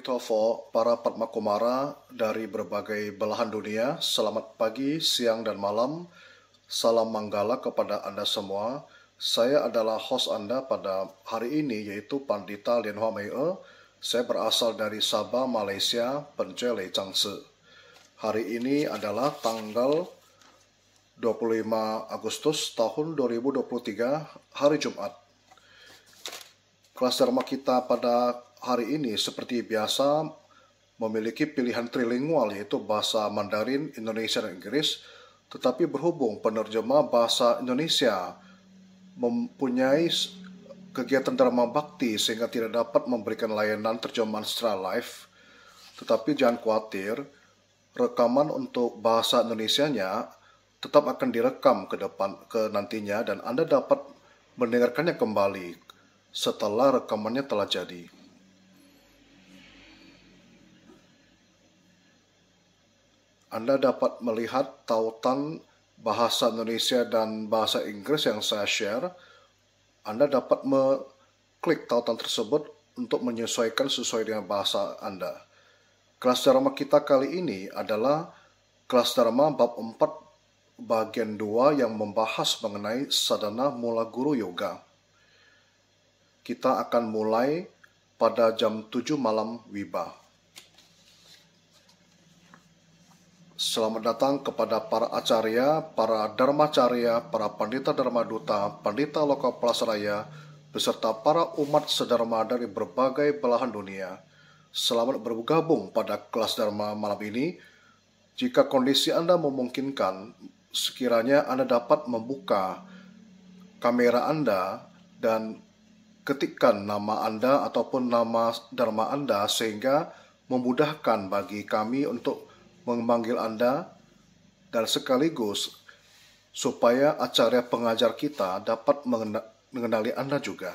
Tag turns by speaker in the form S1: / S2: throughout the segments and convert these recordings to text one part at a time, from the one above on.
S1: Tofo, para Padma Kumara dari berbagai belahan dunia, selamat pagi, siang, dan malam. Salam Manggala kepada Anda semua. Saya adalah host Anda pada hari ini, yaitu Pandita Lien Hoa Mei E. Saya berasal dari Sabah, Malaysia, Pencele, Changse. Hari ini adalah tanggal 25 Agustus tahun 2023, hari Jumat. Kelas Dharma kita pada hari ini seperti biasa memiliki pilihan trilingual, yaitu bahasa Mandarin, Indonesia, dan Inggris. Tetapi berhubung penerjemah bahasa Indonesia mempunyai kegiatan Dharma Bakti sehingga tidak dapat memberikan layanan terjemahan secara live. Tetapi jangan khawatir, rekaman untuk bahasa Indonesianya tetap akan direkam ke nantinya, dan Anda dapat mendengarkannya kembali setelah rekamannya telah jadi. Anda dapat melihat tautan bahasa Indonesia dan bahasa Inggris yang saya share. Anda dapat mengklik tautan tersebut untuk menyesuaikan sesuai dengan bahasa Anda. Kelas Dharma kita kali ini adalah kelas Dharma bab 4 bagian 2 yang membahas mengenai sadhana mula guru yoga. Kita akan mulai pada jam 7 malam WIBA. Selamat datang kepada para acarya, para dharmacarya, para pandita dharma duta, pandita loka pelasaraya, beserta para umat sedharma dari berbagai belahan dunia. Selamat bergabung pada kelas dharma malam ini. Jika kondisi Anda memungkinkan, sekiranya Anda dapat membuka kamera Anda dan ketikkan nama Anda ataupun nama dharma Anda, sehingga memudahkan bagi kami untuk memanggil Anda, dan sekaligus supaya acara pengajar kita dapat mengenali Anda juga.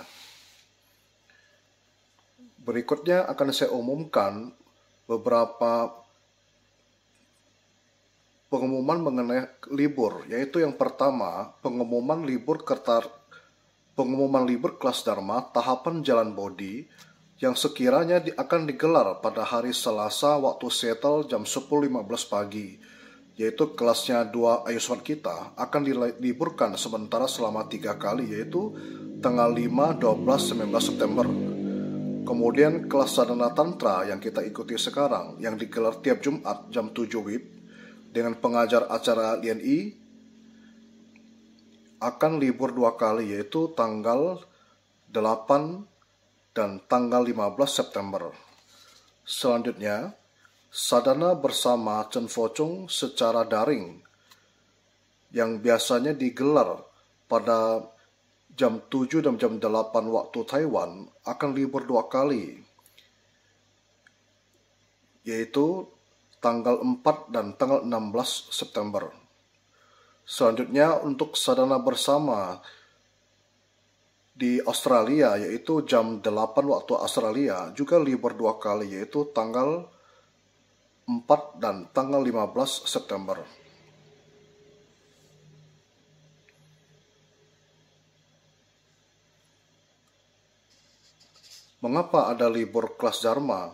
S1: Berikutnya akan saya umumkan beberapa pengumuman mengenai libur, yaitu yang pertama, pengumuman libur kelas Dharma tahapan Jalan Bodhi yang sekiranya akan digelar pada hari Selasa waktu Seattle jam 10.15 pagi, yaitu kelasnya 2 Ayusmat kita akan diliburkan sementara selama 3 kali, yaitu tanggal 5, 12, 19 September. Kemudian kelas Sadhana Tantra yang kita ikuti sekarang, yang digelar tiap Jumat jam 7 WIB dengan pengajar acara Lien I, akan libur 2 kali, yaitu tanggal 8 dan tanggal 15 September. Selanjutnya, sadhana bersama Chen Fo-chung secara daring yang biasanya digelar pada jam 7 dan jam 8 waktu Taiwan akan libur 2 kali, yaitu tanggal 4 dan tanggal 16 September. Selanjutnya, untuk sadhana bersama di Australia, yaitu jam 8 waktu Australia, juga libur 2 kali, yaitu tanggal 4 dan tanggal 15 September. Mengapa ada libur kelas Dharma?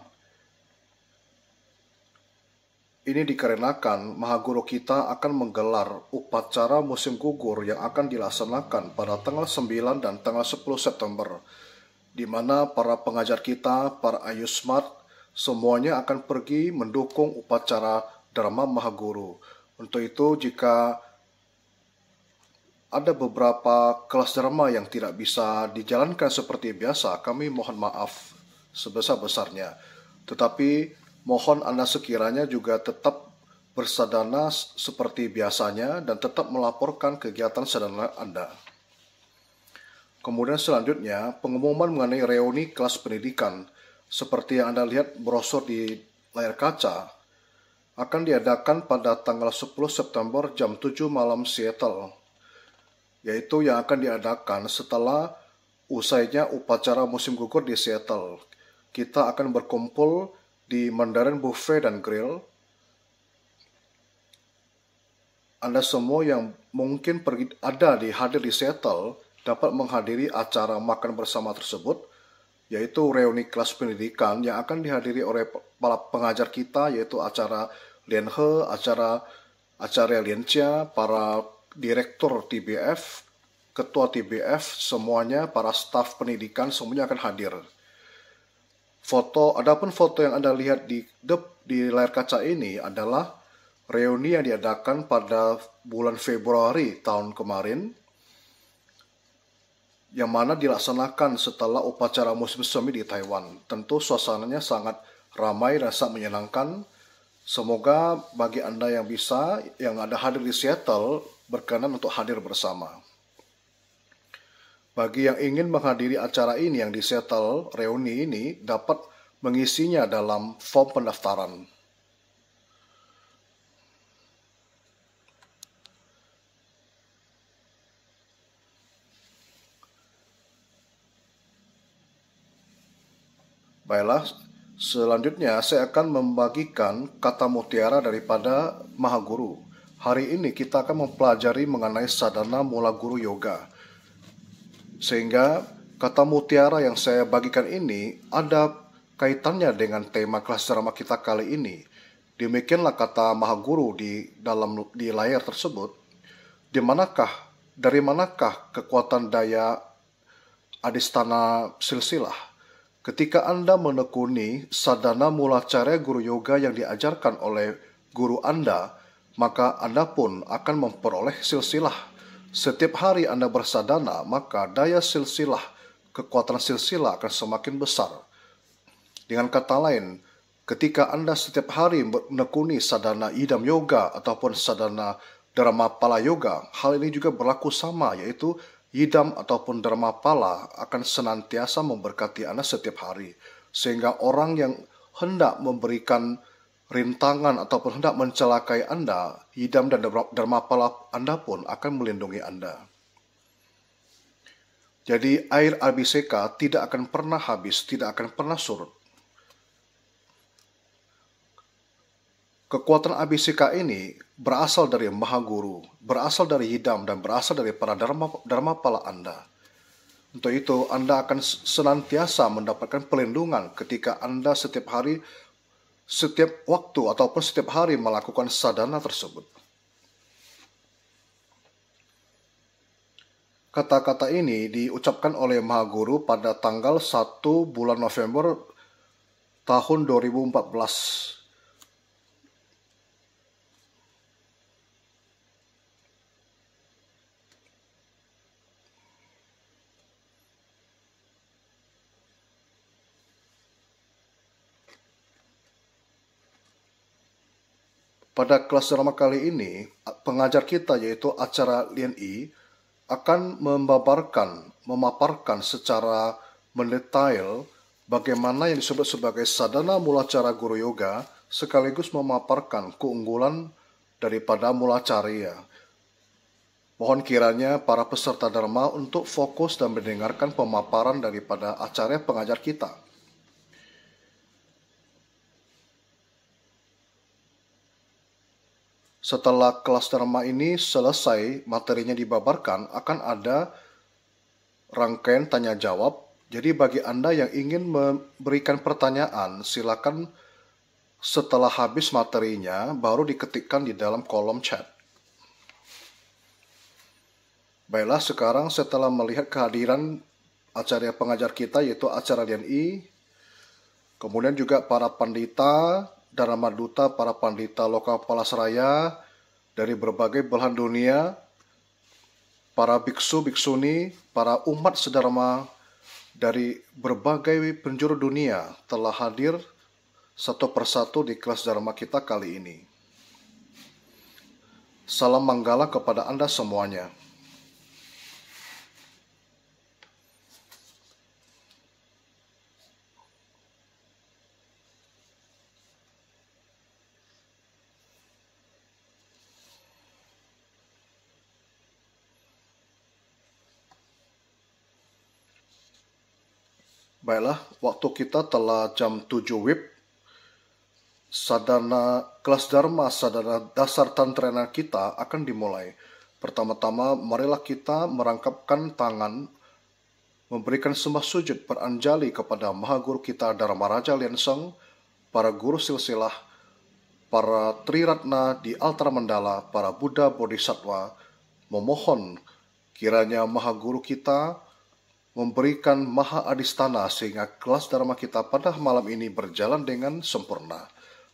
S1: Ini dikarenakan Mahaguru kita akan menggelar upacara musim gugur yang akan dilaksanakan pada tanggal 9 dan tanggal 10 September, di mana para pengajar kita, para Ayusmat, semuanya akan pergi mendukung upacara Dharma Mahaguru. Untuk itu, jika ada beberapa kelas Dharma yang tidak bisa dijalankan seperti biasa, kami mohon maaf sebesar-besarnya. Tetapi mohon Anda sekiranya juga tetap bersadhana seperti biasanya dan tetap melaporkan kegiatan sadhana Anda. Kemudian selanjutnya, pengumuman mengenai reuni kelas pendidikan. Seperti yang Anda lihat brosur di layar kaca, akan diadakan pada tanggal 10 September jam 7 malam Seattle, yaitu yang akan diadakan setelah usainya upacara musim gugur di Seattle. Kita akan berkumpul di Mandarin Buffet dan Grill. Anda semua yang mungkin hadir di Seattle dapat menghadiri acara makan bersama tersebut yaitu reuni kelas pendidikan yang akan dihadiri oleh para pengajar kita, yaitu acara Lianhe, acara Lianjia, para direktur TBF, ketua TBF, semuanya, para staf pendidikan, semuanya akan hadir. Adapun foto yang Anda lihat di layar kaca ini adalah reuni yang diadakan pada bulan Februari tahun kemarin, yang mana dilaksanakan setelah upacara musim semi di Taiwan. Tentu suasananya sangat ramai dan sangat menyenangkan. Semoga bagi Anda yang ada hadir di Seattle, berkenan untuk hadir bersama. Bagi yang ingin menghadiri acara ini yang di Seattle, reuni ini dapat mengisinya dalam form pendaftaran. Baiklah, selanjutnya saya akan membagikan kata mutiara daripada Mahaguru. Hari ini kita akan mempelajari mengenai sadhana mula guru yoga. Sehingga kata mutiara yang saya bagikan ini ada kaitannya dengan tema kelas ceramah kita kali ini. Demikianlah kata Mahaguru di layar tersebut. Dari manakah kekuatan daya adhisthana silsilah? Ketika Anda menekuni sadhana mula cara guru yoga yang diajarkan oleh guru Anda, maka Anda pun akan memperoleh silsilah. Setiap hari Anda bersadana, maka daya silsilah, kekuatan silsilah akan semakin besar. Dengan kata lain, ketika Anda setiap hari menekuni sadhana idam yoga ataupun sadhana dharmapala yoga, hal ini juga berlaku sama, yaitu idam ataupun dharmapala akan senantiasa memberkati Anda setiap hari. Sehingga orang yang hendak memberikan rintangan ataupun hendak mencelakai Anda, idam dan dharmapala Anda pun akan melindungi Anda. Jadi air abhiseka tidak akan pernah habis, tidak akan pernah surut. Kekuatan abhiseka ini berasal dari Mahaguru, berasal dari idam, dan berasal dari para dharmapala Anda. Untuk itu, Anda akan senantiasa mendapatkan pelindungan ketika Anda setiap waktu ataupun setiap hari melakukan sadhana tersebut. Kata-kata ini diucapkan oleh Mahaguru pada tanggal 1 bulan November tahun 2014. Pada kelas ceramah kali ini, pengajar kita yaitu acara Lian Yi akan memaparkan secara mendetail bagaimana yang disebut sebagai sadhana mula cara guru yoga, sekaligus memaparkan keunggulan daripada mula carya. Mohon kiranya para peserta dharma untuk fokus dan mendengarkan pemaparan daripada acara pengajar kita. Setelah kelas dharma ini selesai, materinya dibabarkan, akan ada rangkaian tanya jawab. Jadi bagi Anda yang ingin memberikan pertanyaan, silakan setelah habis materinya baru diketikkan di dalam kolom chat. Baiklah, sekarang setelah melihat kehadiran acara pengajar kita yaitu acara Lian Yi, kemudian juga para pandita, Dharma Duta, para pandita lokal Palasaraya dari berbagai belahan dunia, para biksu, biksuni, para umat sedharma dari berbagai penjuru dunia telah hadir satu persatu di kelas dharma kita kali ini. Salam manggala kepada Anda semuanya. Baiklah, waktu kita telah jam 7 WIB. Kelas Dharma sadhana dasar tantrena kita akan dimulai. Pertama-tama, marilah kita merangkapkan tangan, memberikan sembah sujud beranjali kepada Maha Guru kita Dharma Raja Lianseng, para guru silsilah, para Triratna di Altara Mandala, para Buddha Bodhisattva, memohon kiranya Maha Guru kita memberikan Maha Adistana sehingga kelas Dharma kita pada malam ini berjalan dengan sempurna.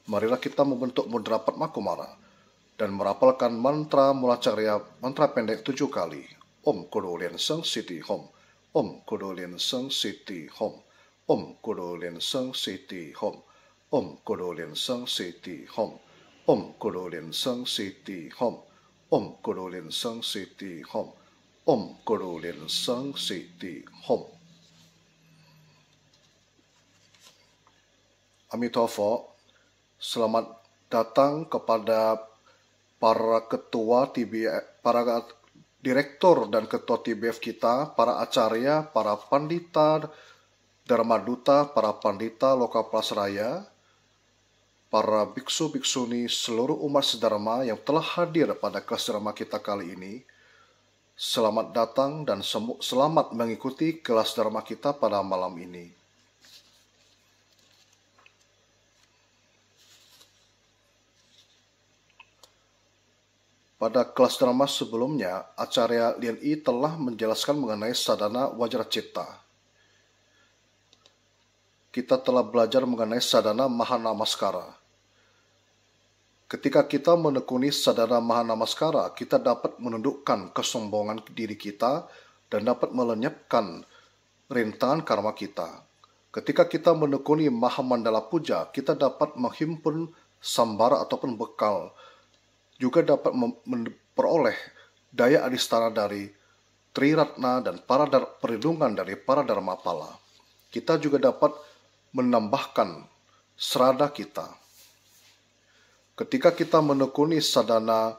S1: Marilah kita membentuk mudra Padmakumara dan merapalkan mantra mula carya, mantra pendek 7 kali. Om Kudo Lianseng Siti Hom. Om Kudo Lianseng Siti Hom. Om Kudo Lianseng Siti Hom. Om Kudo Lianseng Siti Hom. Om Kudo Lianseng Siti Hom. Om Kudo Lianseng Siti Hom. Om Kudo Lianseng Siti Hom. Amitofo, selamat datang kepada para ketua TBF, para direktur dan ketua TBF kita, para acarya, para pandita, Dharma Duta, para pandita Lokaplasraya, para biksu-biksuni seluruh umat sedharma yang telah hadir pada kelas dharma kita kali ini. Selamat datang dan selamat mengikuti kelas dharma kita pada malam ini. Pada kelas dharma sebelumnya, Acarya Lien I telah menjelaskan mengenai sadhana Vajracitta. Kita telah belajar mengenai sadhana Mahanamaskara. Ketika kita menekuni sadhana Mahanamaskara, kita dapat menundukkan kesombongan diri kita dan dapat melenyapkan rintangan karma kita. Ketika kita menekuni Mahamandala Puja, kita dapat menghimpun sambara ataupun bekal, juga dapat memperoleh daya adistana dari Triratna dan perlindungan dari para Dharmapala. Kita juga dapat menambahkan serada kita. Ketika kita menekuni sadhana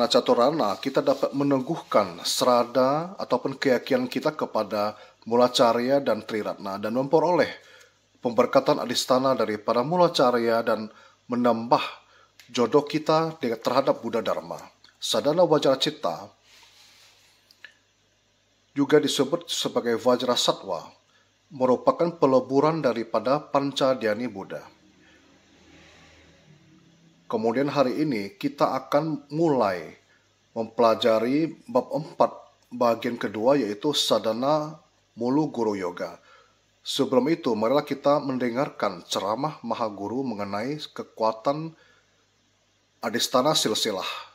S1: caturana, kita dapat meneguhkan serada ataupun keyakinan kita kepada Mulacarya dan Triratna dan memperoleh pemberkatan adistana dari para Mulacarya dan menambah jodoh kita terhadap Buddha Dharma. Sadhana Vajracitta juga disebut sebagai Vajra Sattva, merupakan peleburan daripada Panca Dhyani Buddha. Kemudian hari ini kita akan mulai mempelajari bab 4 bagian kedua, yaitu Sadhana Mulu Guru Yoga. Sebelum itu, marilah kita mendengarkan ceramah Maha Guru mengenai kekuatan adistana silsilah.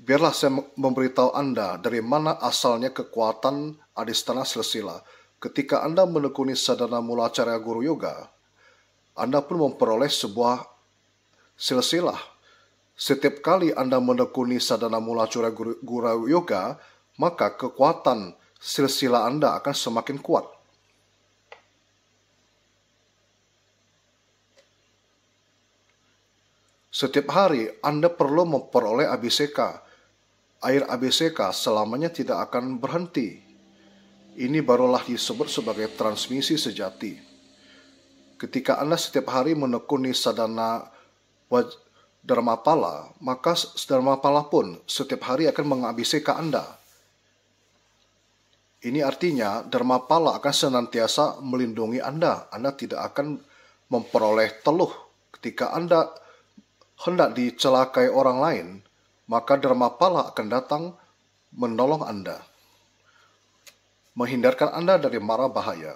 S1: Biarlah saya memberitahu Anda dari mana asalnya kekuatan adistana silsilah. Ketika Anda menekuni sadhana Mulacarya Guru Yoga, Anda pun memperoleh sebuah silsilah. Setiap kali Anda menekuni sadhana Mulacarya Guru Yoga, maka kekuatan silsilah Anda akan semakin kuat. Setiap hari Anda perlu memperoleh abhiseka. Air abhiseka selamanya tidak akan berhenti. Ini barulah disebut sebagai transmisi sejati. Ketika Anda setiap hari menekuni sadhana Dharmapala, maka Dharmapala pun setiap hari akan mengabhiseka Anda. Ini artinya Dharmapala akan senantiasa melindungi Anda. Anda tidak akan memperoleh teluh. Ketika Anda hendak dicelakai orang lain, maka Dharmapala akan datang menolong Anda, menghindarkan Anda dari mara bahaya.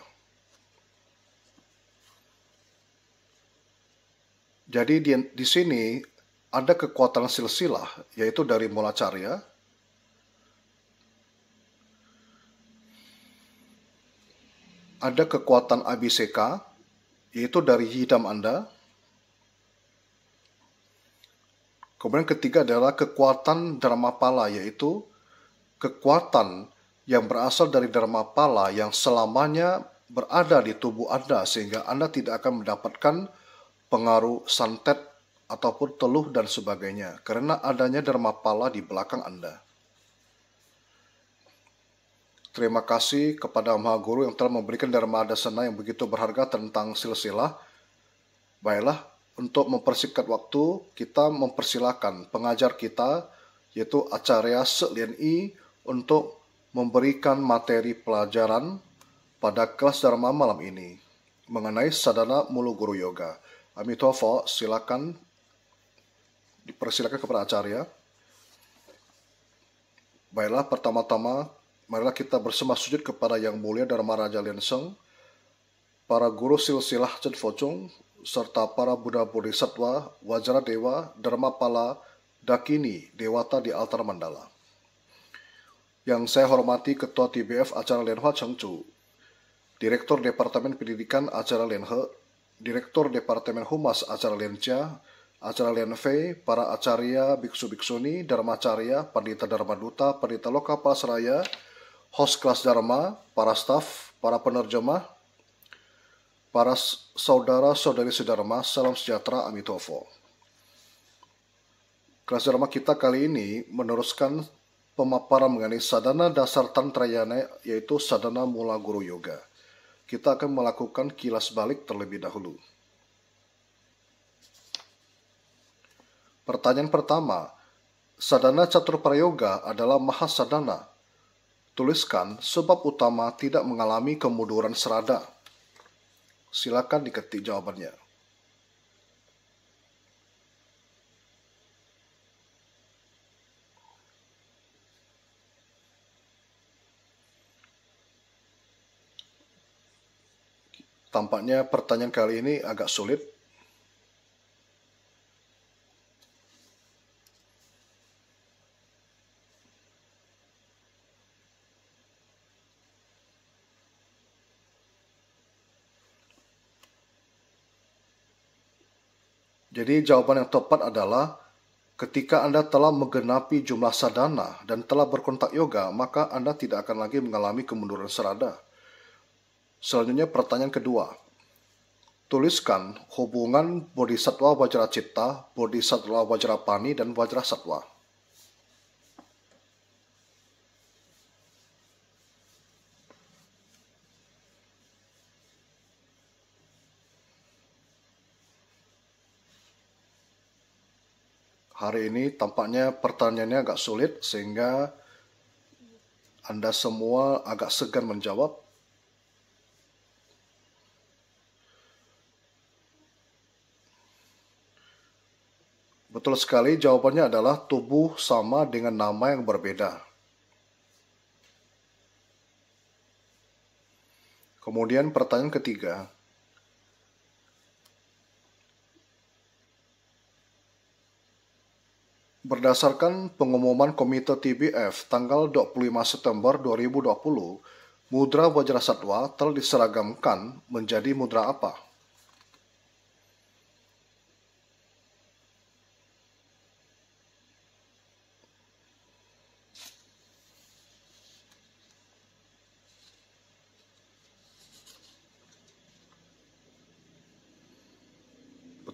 S1: Jadi di sini ada kekuatan silsilah, yaitu dari Mulacarya, ada kekuatan abhiseka, yaitu dari hidam Anda. Kemudian ketiga adalah kekuatan Dharmapala, yaitu kekuatan yang berasal dari Dharmapala yang selamanya berada di tubuh Anda, sehingga Anda tidak akan mendapatkan pengaruh santet ataupun teluh dan sebagainya, karena adanya Dharmapala di belakang Anda. Terima kasih kepada Maha Guru yang telah memberikan Dharma Adasana yang begitu berharga tentang silsilah. Baiklah, untuk mempersingkat waktu, kita mempersilahkan pengajar kita, yaitu Acarya Selien I, untuk memberikan materi pelajaran pada kelas Dharma malam ini mengenai sadhana mula guru yoga. Amitofo, silakan dipersilakan kepada Acarya. Baiklah, pertama-tama marilah kita bersembah sujud kepada Yang Mulia Dharma Raja Lienseng, para guru silsilah Chen Focung, serta para Buddha Bodhisattva, Wajra Dewa, Dharmapala, Dakini, Dewata di altar mandala. Yang saya hormati Ketua TBF Acara Lianhua Cheng Chu, Direktur Departemen Pendidikan Acara Lianhe, Direktur Departemen Humas Acara Lianjia, Acara Lianfei, para acarya, biksu-biksuni, dharmacarya, pandita dharma duta, pandita loka pasraya, host kelas dharma, para staf, para penerjemah, para saudara-saudari sedharma, salam sejahtera, Amitofo. Kelas dharma kita kali ini meneruskan pemaparan mengenai sadhana dasar tantrayana, yaitu sadhana mula guru yoga. Kita akan melakukan kilas balik terlebih dahulu. Pertanyaan pertama, sadhana catur prayoga adalah mahasadhana. Tuliskan sebab utama tidak mengalami kemunduran serada. Silakan diketik jawabannya. Tampaknya pertanyaan kali ini agak sulit. Jadi jawaban yang tepat adalah ketika Anda telah menggenapi jumlah sadhana dan telah berkontak yoga, maka Anda tidak akan lagi mengalami kemunduran serada. Selanjutnya pertanyaan kedua. Tuliskan hubungan Bodhisattva Wajracitta, Bodhisattva Wajrapani, dan Wajrasattva. Hari ini tampaknya pertanyaannya agak sulit sehingga Anda semua agak segan menjawab. Betul sekali, jawabannya adalah tubuh sama dengan nama yang berbeda. Kemudian pertanyaan ketiga. Berdasarkan pengumuman Komite TBF tanggal 25 September 2020, mudra Wajrasattva telah diseragamkan menjadi mudra apa?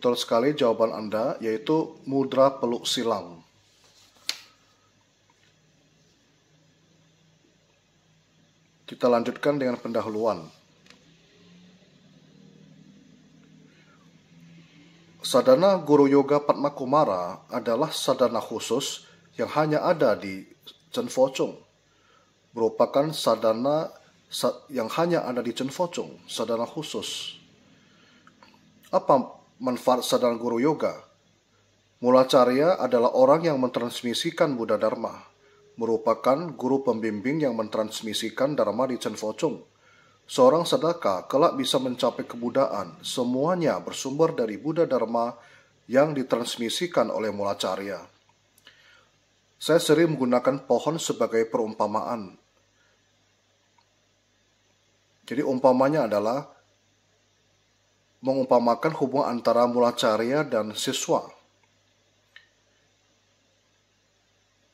S1: Betul sekali jawaban Anda, yaitu mudra peluk silang. Kita lanjutkan dengan pendahuluan. Sadhana Guru Yoga Padma Kumara adalah sadhana khusus yang hanya ada di Chen Focung. Merupakan sadhana yang hanya ada di Chen Focung, sadhana khusus. Apa manfaat sadhana Guru Yoga? Mulacarya adalah orang yang mentransmisikan Buddha Dharma, merupakan guru pembimbing yang mentransmisikan Dharma di Chen Focung. Seorang sadaka kelak bisa mencapai kebudaan, semuanya bersumber dari Buddha Dharma yang ditransmisikan oleh Mulacarya. Saya sering menggunakan pohon sebagai perumpamaan. Jadi umpamanya adalah mengumpamakan hubungan antara Mulacarya dan siswa.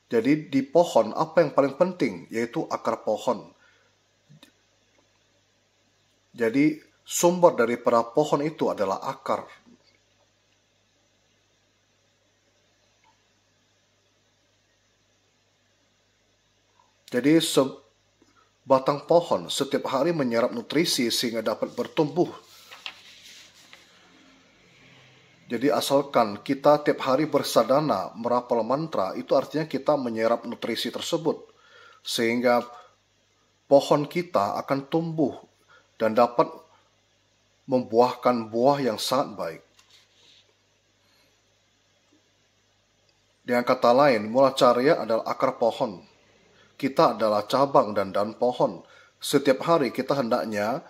S1: Jadi di pohon apa yang paling penting? Yaitu akar pohon. Jadi sumber daripada pohon itu adalah akar. Jadi batang pohon setiap hari menyerap nutrisi sehingga dapat bertumbuh. Jadi asalkan kita tiap hari bersadana merapal mantra, itu artinya kita menyerap nutrisi tersebut. Sehingga pohon kita akan tumbuh dan dapat membuahkan buah yang sangat baik. Dengan kata lain, mula carya adalah akar pohon. Kita adalah cabang dan daun pohon. Setiap hari kita hendaknya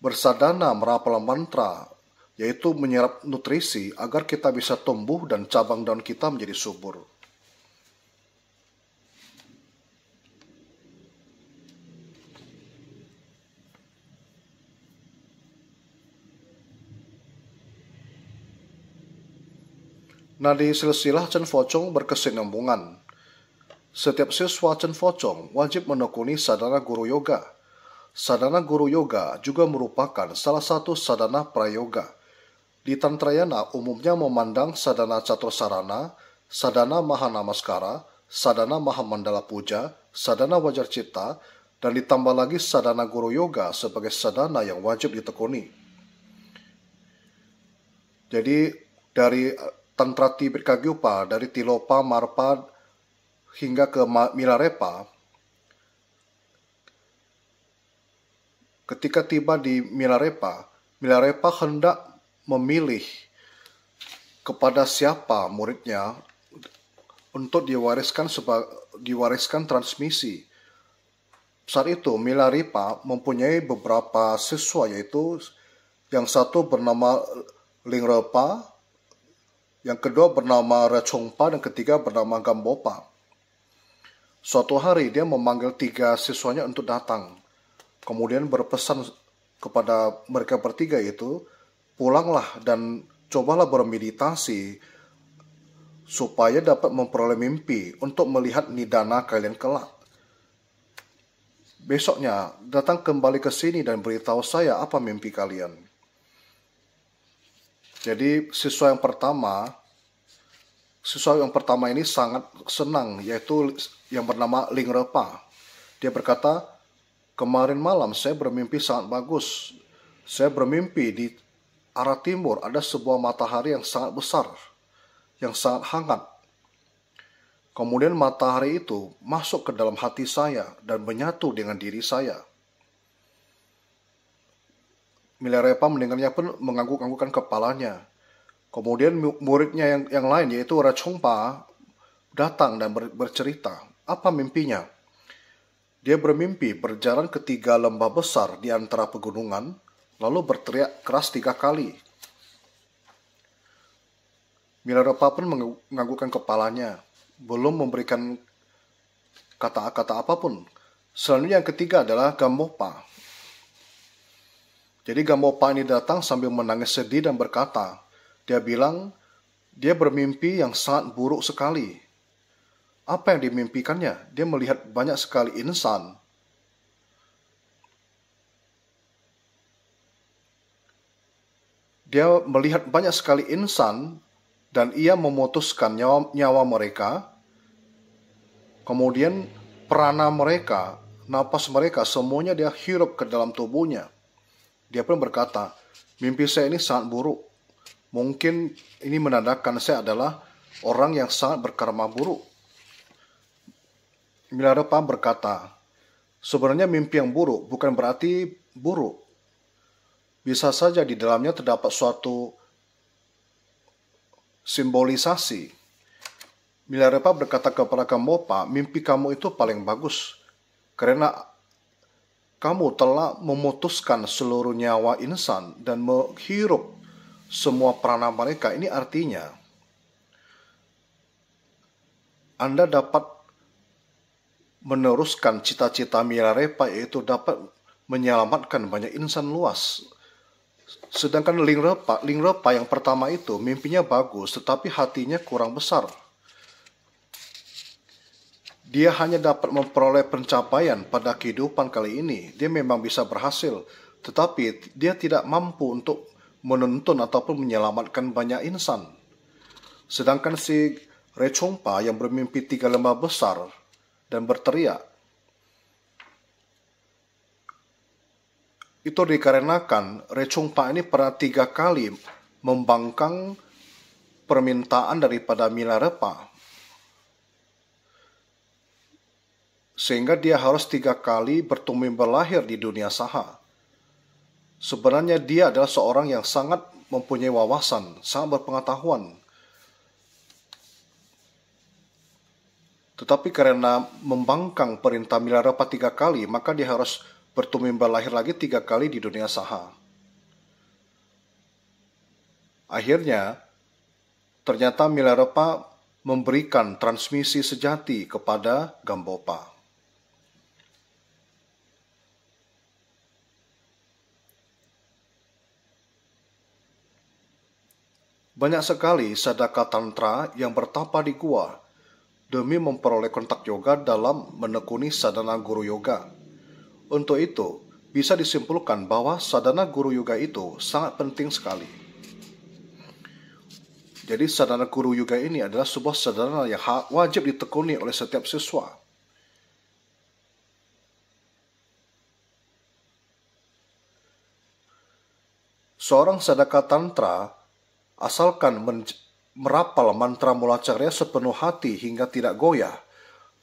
S1: bersadana merapal mantra, yaitu menyerap nutrisi agar kita bisa tumbuh dan cabang daun kita menjadi subur. Nah, di silsilah Chen Focong berkesinambungan. Setiap siswa Chen Focong wajib menekuni sadhana guru yoga. Sadhana guru yoga juga merupakan salah satu sadhana prayoga. Di Tantrayana umumnya memandang sadhana Catursarana, sadhana Mahanamaskara, sadhana Mahamandala Puja, sadhana Wajar Citta, dan ditambah lagi sadhana guru yoga sebagai sadhana yang wajib ditekuni. Jadi dari Tantra Tipikagyupa, dari Tilopa, Marpa, hingga ke Milarepa, ketika tiba di Milarepa hendak memilih kepada siapa muridnya untuk diwariskan transmisi. Saat itu Milarepa mempunyai beberapa siswa, yaitu yang satu bernama Lingrepa, yang kedua bernama Rechongpa, dan ketiga bernama Gambopa. Suatu hari dia memanggil 3 siswanya untuk datang. Kemudian berpesan kepada mereka bertiga itu, pulanglah dan cobalah bermeditasi supaya dapat memperoleh mimpi untuk melihat nidana kalian kelak. Besoknya datang kembali ke sini dan beritahu saya apa mimpi kalian. Jadi siswa yang pertama ini sangat senang, yaitu yang bernama Lingrepa. Dia berkata, kemarin malam saya bermimpi sangat bagus. Saya bermimpi di arah timur ada sebuah matahari yang sangat besar, yang sangat hangat. Kemudian matahari itu masuk ke dalam hati saya dan menyatu dengan diri saya. Milarepa mendengarnya pun mengangguk-anggukkan kepalanya. Kemudian muridnya yang lain, yaitu Rechongpa, datang dan bercerita apa mimpinya. Dia bermimpi berjalan ke 3 lembah besar di antara pegunungan, lalu berteriak keras 3 kali. Milarepa pun menganggukkan kepalanya, belum memberikan kata-kata apapun. Selanjutnya yang ketiga adalah Gambopa. Jadi Gambopa ini datang sambil menangis sedih dan berkata, dia bilang dia bermimpi yang sangat buruk sekali. Apa yang dimimpikannya? Dia melihat banyak sekali insan. Dia melihat banyak sekali insan dan ia memutuskan nyawa mereka. Kemudian prana mereka, napas mereka, semuanya dia hirup ke dalam tubuhnya. Dia pun berkata, mimpi saya ini sangat buruk. Mungkin ini menandakan saya adalah orang yang sangat berkarma buruk. Milarepa berkata, sebenarnya mimpi yang buruk bukan berarti buruk. Bisa saja di dalamnya terdapat suatu simbolisasi. Milarepa berkata kepada Gambopa, mimpi kamu itu paling bagus. Karena kamu telah memutuskan seluruh nyawa insan dan menghirup semua prana mereka. Ini artinya Anda dapat meneruskan cita-cita Milarepa, yaitu dapat menyelamatkan banyak insan luas. Sedangkan Lingrepa yang pertama itu mimpinya bagus, tetapi hatinya kurang besar. Dia hanya dapat memperoleh pencapaian pada kehidupan kali ini. Dia memang bisa berhasil, tetapi dia tidak mampu untuk menuntun ataupun menyelamatkan banyak insan. Sedangkan si Rechongpa yang bermimpi 3 lembah besar dan berteriak, itu dikarenakan Rechongpa ini pernah 3 kali membangkang permintaan daripada Milarepa, sehingga dia harus 3 kali bertumbuh berlahir di dunia saha. Sebenarnya dia adalah seorang yang sangat mempunyai wawasan, sangat berpengetahuan. Tetapi karena membangkang perintah Milarepa 3 kali, maka dia harus bertumbuh berlahir lagi 3 kali di dunia saha. Akhirnya, ternyata Milarepa memberikan transmisi sejati kepada Gambopa. Banyak sekali sadaka tantra yang bertapa di gua demi memperoleh kontak yoga dalam menekuni sadhana guru yoga. Untuk itu, bisa disimpulkan bahwa sadhana guru yoga itu sangat penting sekali. Jadi sadhana guru yoga ini adalah sebuah sadhana yang wajib ditekuni oleh setiap siswa. Seorang sadaka tantra asalkan merapal mantra mulacarya sepenuh hati hingga tidak goyah,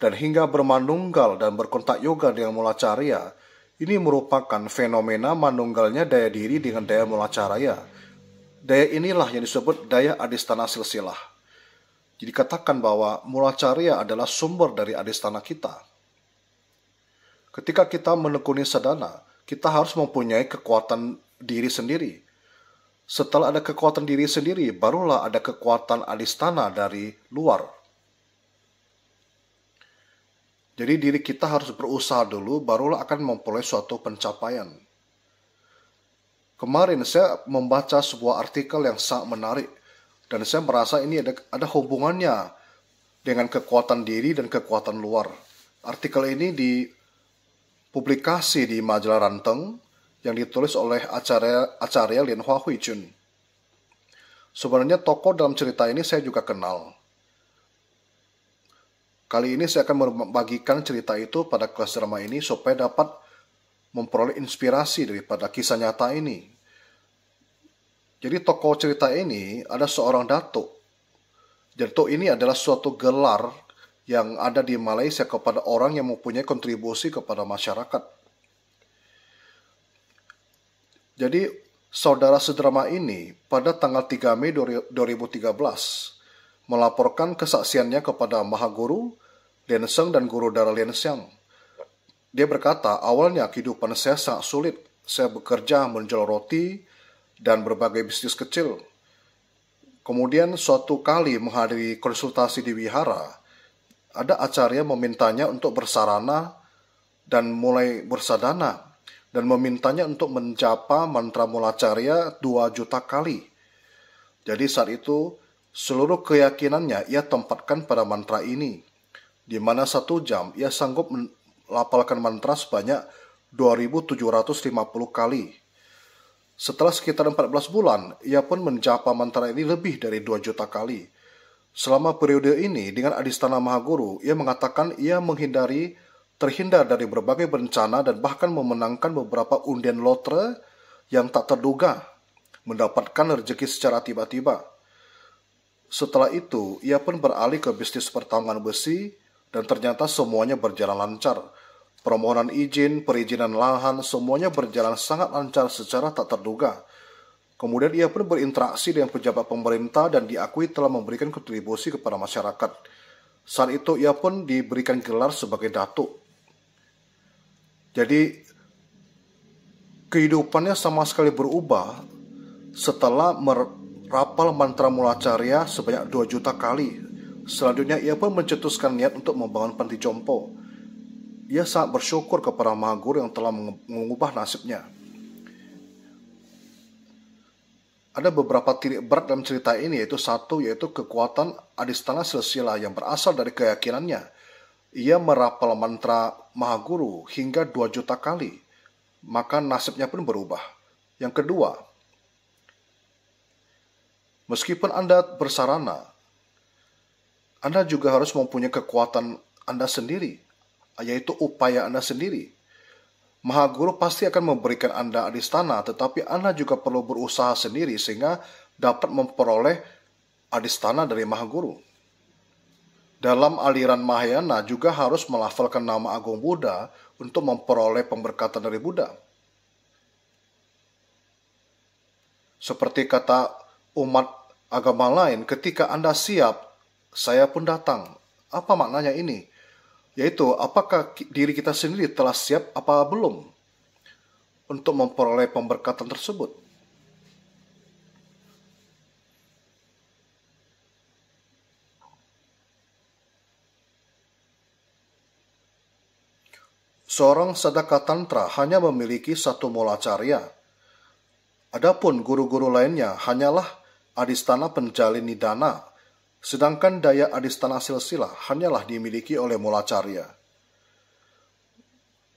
S1: dan hingga bermanunggal dan berkontak yoga dengan mulacarya, ini merupakan fenomena manunggalnya daya diri dengan daya mulacarya. Daya inilah yang disebut daya adhisthana silsilah. Jadi katakan bahwa mulacarya adalah sumber dari adhisthana kita. Ketika kita menekuni sadhana, kita harus mempunyai kekuatan diri sendiri. Setelah ada kekuatan diri sendiri, barulah ada kekuatan adhisthana dari luar. Jadi diri kita harus berusaha dulu, barulah akan memperoleh suatu pencapaian. Kemarin saya membaca sebuah artikel yang sangat menarik, dan saya merasa ini ada hubungannya dengan kekuatan diri dan kekuatan luar. Artikel ini dipublikasi di majalah Ranteng, yang ditulis oleh Acarya Lin Hua Huijun. Sebenarnya tokoh dalam cerita ini saya juga kenal. Kali ini saya akan membagikan cerita itu pada kelas drama ini supaya dapat memperoleh inspirasi daripada kisah nyata ini. Jadi tokoh cerita ini ada seorang datuk. Datuk ini adalah suatu gelar yang ada di Malaysia kepada orang yang mempunyai kontribusi kepada masyarakat. Jadi, saudara sedrama ini pada tanggal 3 Mei 2013 melaporkan kesaksiannya kepada Mahaguru, Lian-sheng, dan Guru Dara Lian-sheng. Dia berkata, awalnya kehidupan saya sangat sulit. Saya bekerja menjual roti dan berbagai bisnis kecil. Kemudian suatu kali menghadiri konsultasi di wihara, ada acarya memintanya untuk bersarana dan mulai bersadana, dan memintanya untuk menjapa mantra mulacarya 2 juta kali. Jadi saat itu, seluruh keyakinannya ia tempatkan pada mantra ini, di mana 1 jam ia sanggup melafalkan mantra sebanyak 2.750 kali. Setelah sekitar 14 bulan, ia pun menjapa mantra ini lebih dari 2 juta kali. Selama periode ini, dengan adhisthana Mahaguru, ia mengatakan ia terhindar dari berbagai bencana dan bahkan memenangkan beberapa undian lotre yang tak terduga, mendapatkan rezeki secara tiba-tiba. Setelah itu, ia pun beralih ke bisnis pertambangan besi dan ternyata semuanya berjalan lancar. Permohonan izin, perizinan lahan, semuanya berjalan sangat lancar secara tak terduga. Kemudian ia pun berinteraksi dengan pejabat pemerintah dan diakui telah memberikan kontribusi kepada masyarakat. Saat itu ia pun diberikan gelar sebagai datuk. Jadi, kehidupannya sama sekali berubah setelah merapal mantra mulacarya sebanyak 2 juta kali. Selanjutnya, ia pun mencetuskan niat untuk membangun panti jompo. Ia sangat bersyukur kepada Mahaguru yang telah mengubah nasibnya. Ada beberapa titik berat dalam cerita ini, yaitu kekuatan adhisthana silsilah yang berasal dari keyakinannya. Ia merapal mantra Mahaguru hingga 2 juta kali, maka nasibnya pun berubah. Yang kedua, meskipun Anda bersarana, Anda juga harus mempunyai kekuatan Anda sendiri, yaitu upaya Anda sendiri. Mahaguru pasti akan memberikan Anda adhisthana, tetapi Anda juga perlu berusaha sendiri sehingga dapat memperoleh adistana dari Maha Guru. Dalam aliran Mahayana juga harus melafalkan nama agung Buddha untuk memperoleh pemberkatan dari Buddha. Seperti kata umat agama lain, ketika Anda siap, saya pun datang. Apa maknanya ini? Yaitu, apakah diri kita sendiri telah siap apa belum untuk memperoleh pemberkatan tersebut? Seorang sadaka tantra hanya memiliki satu mula carya. Adapun guru-guru lainnya hanyalah adistana penjalin nidana, sedangkan daya adistana silsila hanyalah dimiliki oleh mula carya.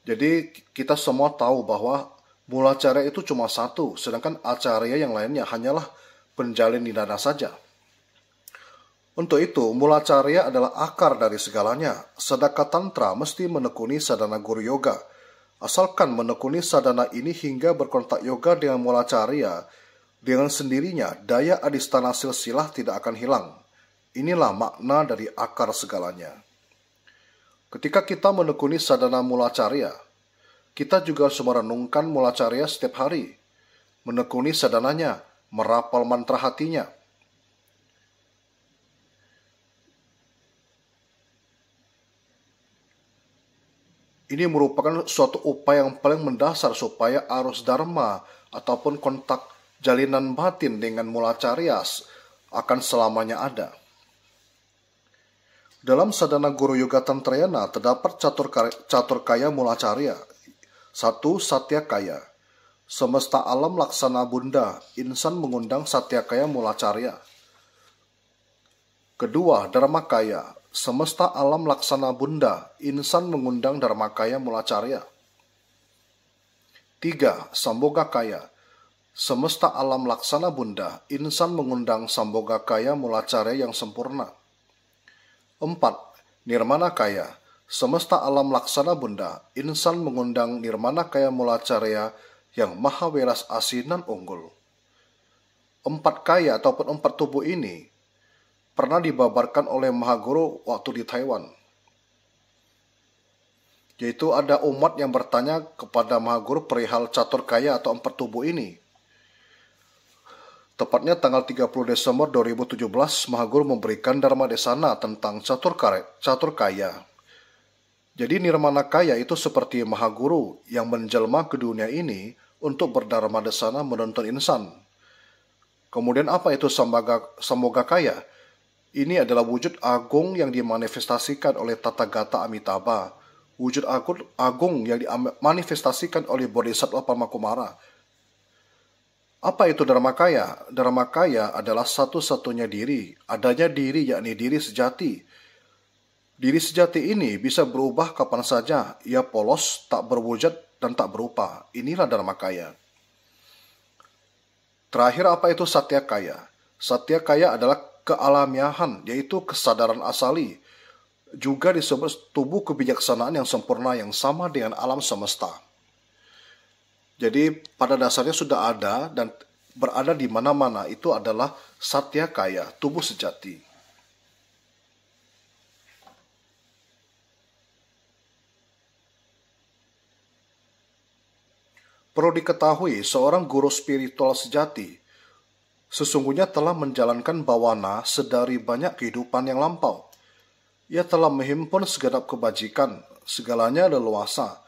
S1: Jadi kita semua tahu bahwa mula carya itu cuma satu, sedangkan acarya yang lainnya hanyalah penjalin nidana saja. Untuk itu, mula carya adalah akar dari segalanya. Sadaka tantra mesti menekuni sadana guru yoga. Asalkan menekuni sadana ini hingga berkontak yoga dengan mula carya, dengan sendirinya daya adistana silsilah tidak akan hilang. Inilah makna dari akar segalanya. Ketika kita menekuni sadana mula carya, kita juga harus merenungkan mula carya setiap hari, menekuni sadananya, merapal mantra hatinya. Ini merupakan suatu upaya yang paling mendasar supaya arus dharma ataupun kontak jalinan batin dengan mula carya akan selamanya ada. Dalam sadana guru yoga tantrayana terdapat catur kaya mula carya. 1. Satya kaya. Semesta alam laksana bunda, insan mengundang satya kaya mula carya. 2. Dharma kaya. Semesta alam laksana bunda, insan mengundang dharmakaya mula carya. 3. Samboga kaya. Semesta alam laksana bunda, insan mengundang samboga kaya mula carya yang sempurna. 4. Nirmana kaya. Semesta alam laksana bunda, insan mengundang nirmana kaya mula carya yang maha welas asih dan unggul. 4 kaya ataupun 4 tubuh ini pernah dibabarkan oleh Mahaguru waktu di Taiwan. Yaitu ada umat yang bertanya kepada Mahaguru perihal catur kaya atau 4 tubuh ini. Tepatnya tanggal 30 Desember 2017, Mahaguru memberikan Dharma Desana tentang catur kaya. Jadi nirmana kaya itu seperti Mahaguru yang menjelma ke dunia ini untuk berdharma desana menuntun insan. Kemudian apa itu samboga kaya? Ini adalah wujud agung yang dimanifestasikan oleh Tathagata Amitabha, wujud agung yang dimanifestasikan oleh Bodhisattva Paramakumara. Apa itu Dharmakaya? Dharmakaya adalah satu-satunya diri, adanya diri yakni diri sejati. Diri sejati ini bisa berubah kapan saja, ia polos, tak berwujud, dan tak berupa. Inilah Dharmakaya. Terakhir, apa itu Satyakaya? Satyakaya adalah kealamiahan, yaitu kesadaran asali, juga disebut tubuh kebijaksanaan yang sempurna yang sama dengan alam semesta. Jadi pada dasarnya sudah ada dan berada di mana-mana, itu adalah Satyakaya, tubuh sejati. Perlu diketahui, seorang guru spiritual sejati sesungguhnya telah menjalankan bawana sedari banyak kehidupan yang lampau. Ia telah menghimpun segenap kebajikan, segalanya leluasa,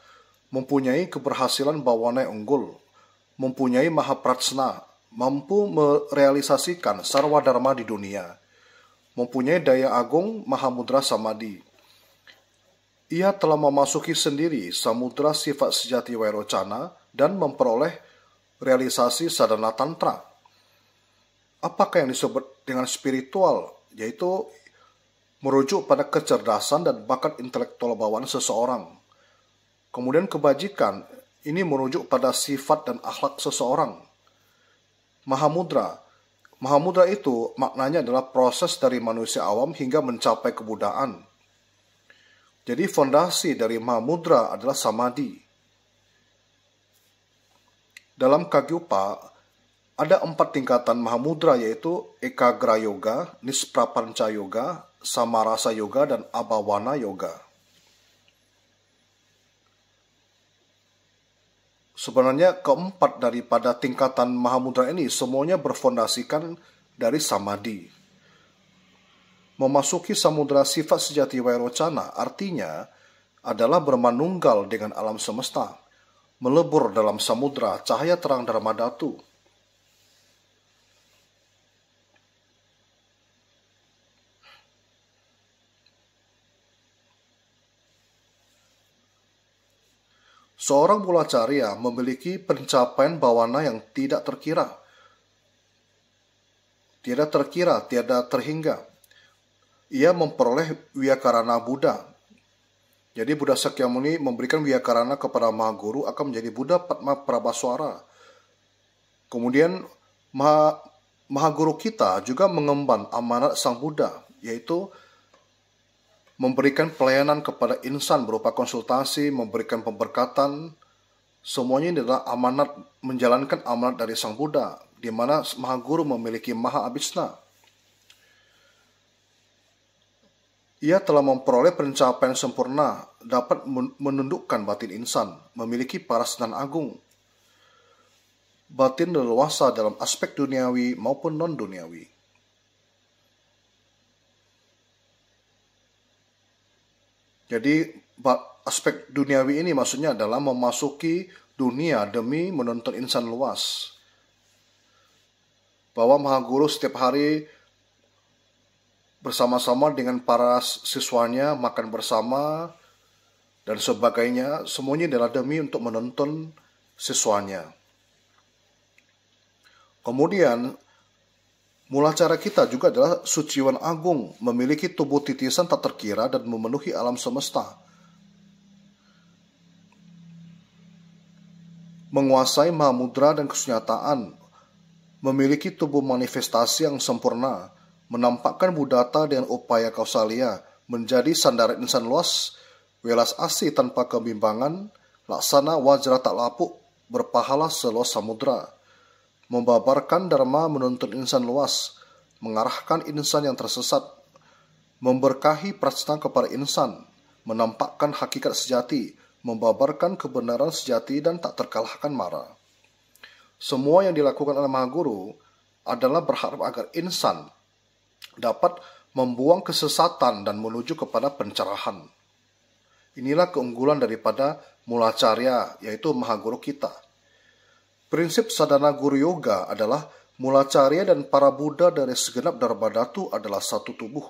S1: mempunyai keberhasilan bawana yang unggul, mempunyai mahapratsna, mampu merealisasikan sarwa dharma di dunia, mempunyai daya agung mahamudra samadhi. Ia telah memasuki sendiri samudra sifat sejati wairocana dan memperoleh realisasi sadhana tantra. Apakah yang disebut dengan spiritual? Yaitu merujuk pada kecerdasan dan bakat intelektual bawaan seseorang. Kemudian kebajikan, ini merujuk pada sifat dan akhlak seseorang. Mahamudra. Mahamudra itu maknanya adalah proses dari manusia awam hingga mencapai kebudaan. Jadi fondasi dari Mahamudra adalah samadhi. Dalam Kagyupa, Ada 4 tingkatan Mahamudra, yaitu Ekagra Yoga, Nisprapanca Yoga, Samarasa Yoga, dan Abhawana Yoga. Sebenarnya keempat daripada tingkatan Mahamudra ini semuanya berfondasikan dari Samadhi. Memasuki samudra sifat sejati Vairocana artinya adalah bermanunggal dengan alam semesta, melebur dalam samudra cahaya terang Dharma Dhatu. Seorang Mulacarya memiliki pencapaian bawana yang tidak terkira, tiada terhingga. Ia memperoleh Wiyakarana Buddha. Jadi Buddha Sakyamuni memberikan Wiyakarana kepada Mahaguru akan menjadi Buddha Padma Prabhaswara. Kemudian Mahaguru kita juga mengemban amanat Sang Buddha, yaitu memberikan pelayanan kepada insan berupa konsultasi, memberikan pemberkatan. Semuanya ini adalah amanat, menjalankan amanat dari Sang Buddha, di mana Mahaguru memiliki Maha Abhisna. Ia telah memperoleh pencapaian sempurna, dapat menundukkan batin insan, memiliki parasatan agung. Batin leluasa dalam aspek duniawi maupun non-duniawi. Jadi aspek duniawi ini maksudnya adalah memasuki dunia demi menuntun insan luas. Bahwa Mahaguru setiap hari bersama-sama dengan para siswanya makan bersama dan sebagainya, semuanya adalah demi untuk menuntun siswanya. Kemudian mulacara kita juga adalah suciwan agung, memiliki tubuh titisan tak terkira dan memenuhi alam semesta. Menguasai Mahamudra dan kesunyataan, memiliki tubuh manifestasi yang sempurna, menampakkan Buddhata dengan upaya kausalya, menjadi sandaran insan luas, welas asih tanpa kebimbangan, laksana wajra tak lapuk, berpahala seluas samudra, membabarkan dharma menuntun insan luas, mengarahkan insan yang tersesat, memberkahi prajna kepada insan, menampakkan hakikat sejati, membabarkan kebenaran sejati dan tak terkalahkan mara. Semua yang dilakukan oleh Mahaguru adalah berharap agar insan dapat membuang kesesatan dan menuju kepada pencerahan. Inilah keunggulan daripada Mulacarya, yaitu Mahaguru kita. Prinsip sadhana guru yoga adalah Mulacarya dan para Buddha dari segenap Dharma Dhatu adalah satu tubuh.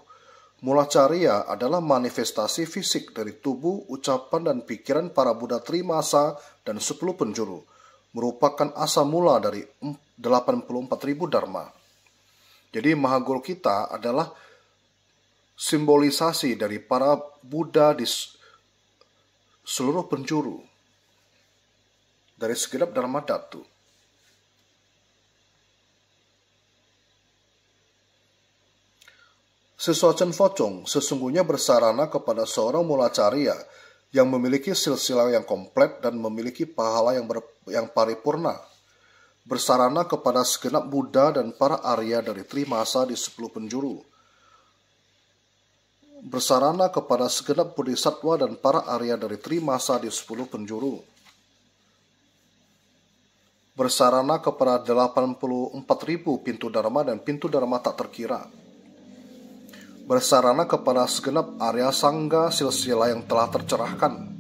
S1: Mulacarya adalah manifestasi fisik dari tubuh, ucapan, dan pikiran para Buddha Trimasa dan 10 penjuru, merupakan asal mula dari 84.000 Dharma. Jadi Mahaguru kita adalah simbolisasi dari para Buddha di seluruh penjuru, dari segenap Dharma Dhatu. Sesuacen Focong sesungguhnya bersarana kepada seorang Mulacarya yang memiliki silsilah yang komplit dan memiliki pahala yang paripurna. Bersarana kepada segenap Buddha dan para Arya dari Trimasa di 10 penjuru. Bersarana kepada segenap Bodhisattva dan para Arya dari Trimasa di 10 penjuru. Bersarana kepada 84.000 pintu Dharma dan pintu Dharma tak terkira. Bersarana kepada segenap Arya Sangga silsilah yang telah tercerahkan.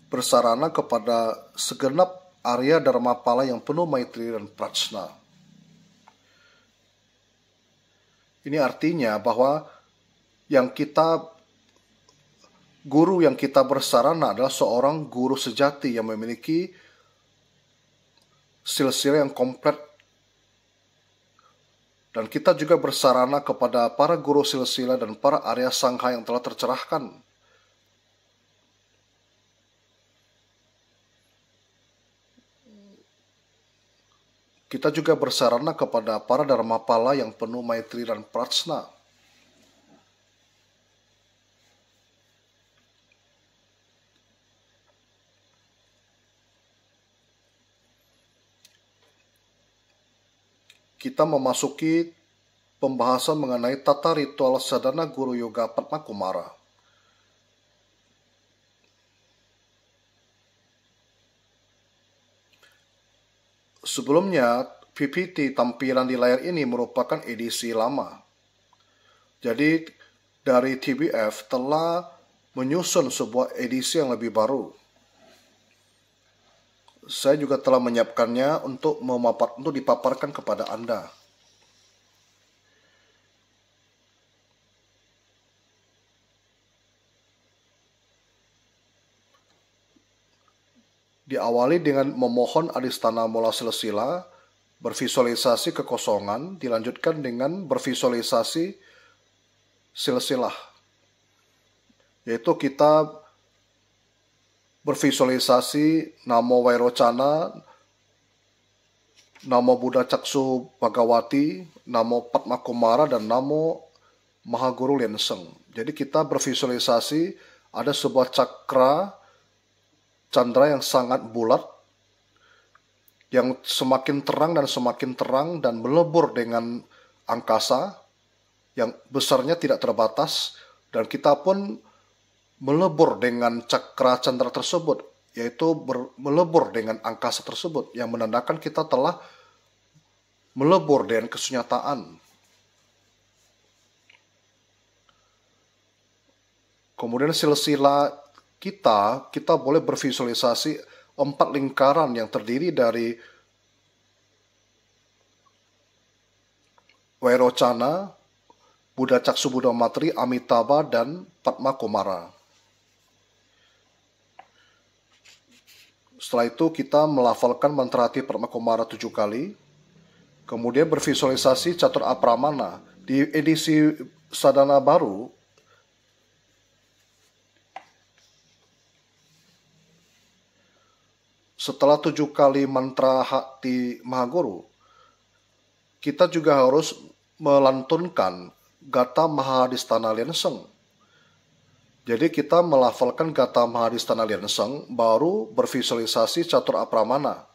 S1: Bersarana kepada segenap Arya Dharmapala yang penuh maitri dan prajna. Ini artinya bahwa guru yang kita bersarana adalah seorang guru sejati yang memiliki silsilah yang komplit. Dan kita juga bersarana kepada para guru silsilah dan para Arya Sangha yang telah tercerahkan. Kita juga bersarana kepada para Dharmapala yang penuh maitri dan prajna. kita memasuki pembahasan mengenai tata ritual sadhana guru yoga Padma Kumara. Sebelumnya, PPT tampilan di layar ini merupakan edisi lama. Jadi, dari TBF telah menyusun sebuah edisi yang lebih baru. Saya juga telah menyiapkannya untuk dipaparkan kepada Anda. Diawali dengan memohon adhisthana mula silsila, bervisualisasi kekosongan, dilanjutkan dengan bervisualisasi silsilah. Yaitu kita bervisualisasi Namo Vairocana, Namo Buddha Caksu Bhagawati, Namo Padma Kumara, dan Namo Mahaguru Lienseng. Jadi kita bervisualisasi ada sebuah cakra candra yang sangat bulat, yang semakin terang dan melebur dengan angkasa, yang besarnya tidak terbatas, dan kita pun melebur dengan cakra candra tersebut, yaitu melebur dengan angkasa tersebut, yang menandakan kita telah melebur dengan kesunyataan. Kemudian silsilah kita boleh bervisualisasi 4 lingkaran yang terdiri dari Vairocana, Buddha Caksu Buddha Matri, Amitabha, dan Padma Kumara. Setelah itu kita melafalkan mantra hati Padma Kumara 7 kali. Kemudian bervisualisasi Catur Apramana. Di edisi sadhana baru, setelah 7 kali mantra hati Mahaguru, kita juga harus melantunkan Gata Mahadhisthana Lienseng. Jadi kita melafalkan Gata Mahadhisthana Lienseng, baru bervisualisasi Catur Apramana.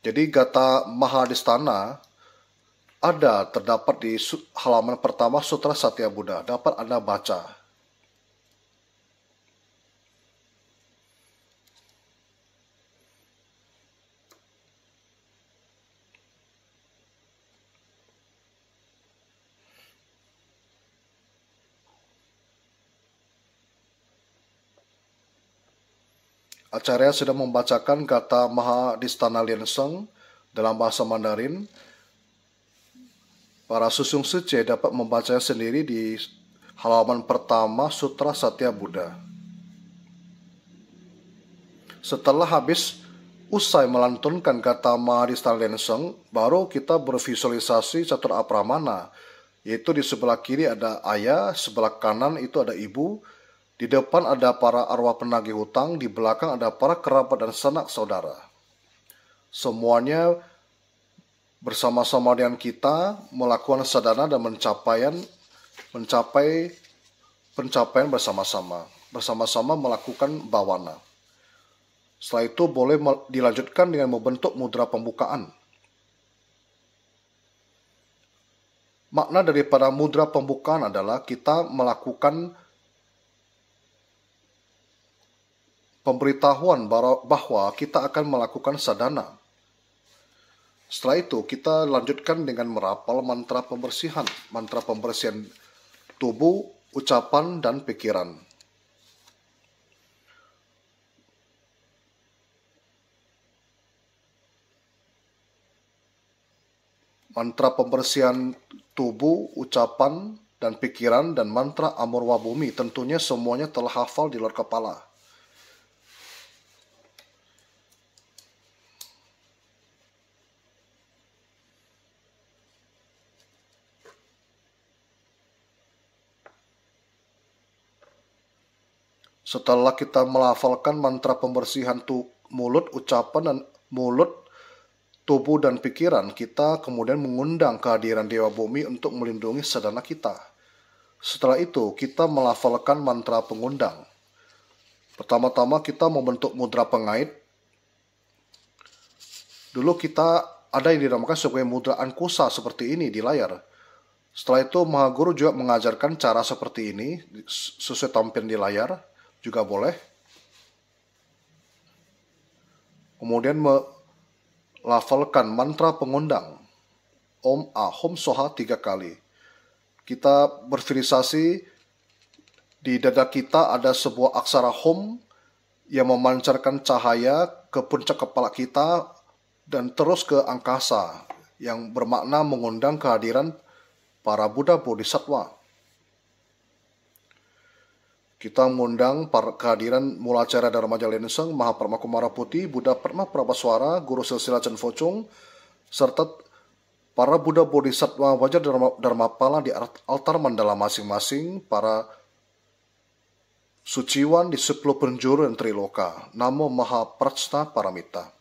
S1: Jadi Gata Mahadhisthana terdapat di halaman pertama Sutra Satya Buddha, dapat Anda baca. Acarya sudah membacakan Gata Mahadhisthana Lienseng dalam bahasa Mandarin. Para susung suci dapat membacanya sendiri di halaman pertama Sutra Satya Buddha. Setelah usai melantunkan Gata Mahadhisthana Lienseng, baru kita bervisualisasi Catur Apramana, yaitu di sebelah kiri ada ayah, sebelah kanan itu ada ibu, di depan ada para arwah penagih hutang, di belakang ada para kerabat dan sanak saudara. Semuanya bersama-sama dengan kita melakukan sadhana dan mencapai pencapaian bersama-sama. Bersama-sama melakukan bhavana. Setelah itu boleh dilanjutkan dengan membentuk mudra pembukaan. Makna daripada mudra pembukaan adalah kita melakukan pemberitahuan bahwa kita akan melakukan sadhana. Setelah itu kita lanjutkan dengan merapal mantra pembersihan tubuh, ucapan, dan pikiran. Mantra pembersihan tubuh, ucapan, dan pikiran, dan mantra Amurwa Bumi tentunya semuanya telah hafal di luar kepala. Setelah kita melafalkan mantra pembersihan mulut, ucapan, dan mulut, tubuh, dan pikiran, kita kemudian mengundang kehadiran Dewa Bumi untuk melindungi sadhana kita. Setelah itu, kita melafalkan mantra pengundang. Pertama-tama kita membentuk mudra pengait. Dulu kita ada yang dinamakan sebagai mudra angkusa seperti ini di layar. Setelah itu Mahaguru juga mengajarkan cara seperti ini sesuai tampil di layar juga boleh. Kemudian melafalkan mantra pengundang Om Ahom Soha 3 kali. Kita berfilosofi di dada kita ada sebuah aksara Hom yang memancarkan cahaya ke puncak kepala kita dan terus ke angkasa yang bermakna mengundang kehadiran para Buddha Bodhisattva. Kita mengundang kehadiran Mulacara Dharmaja Lenseng, Mahaparma Kumara Putih, Buddha Padma Prabhaswara, Guru Silsila Chen Focung, serta para Buddha Bodhisattva Wajah Dharmapala di altar mandala masing-masing, para suciwan di 10 penjuru dan triloka. Namo Mahaprajna Paramita.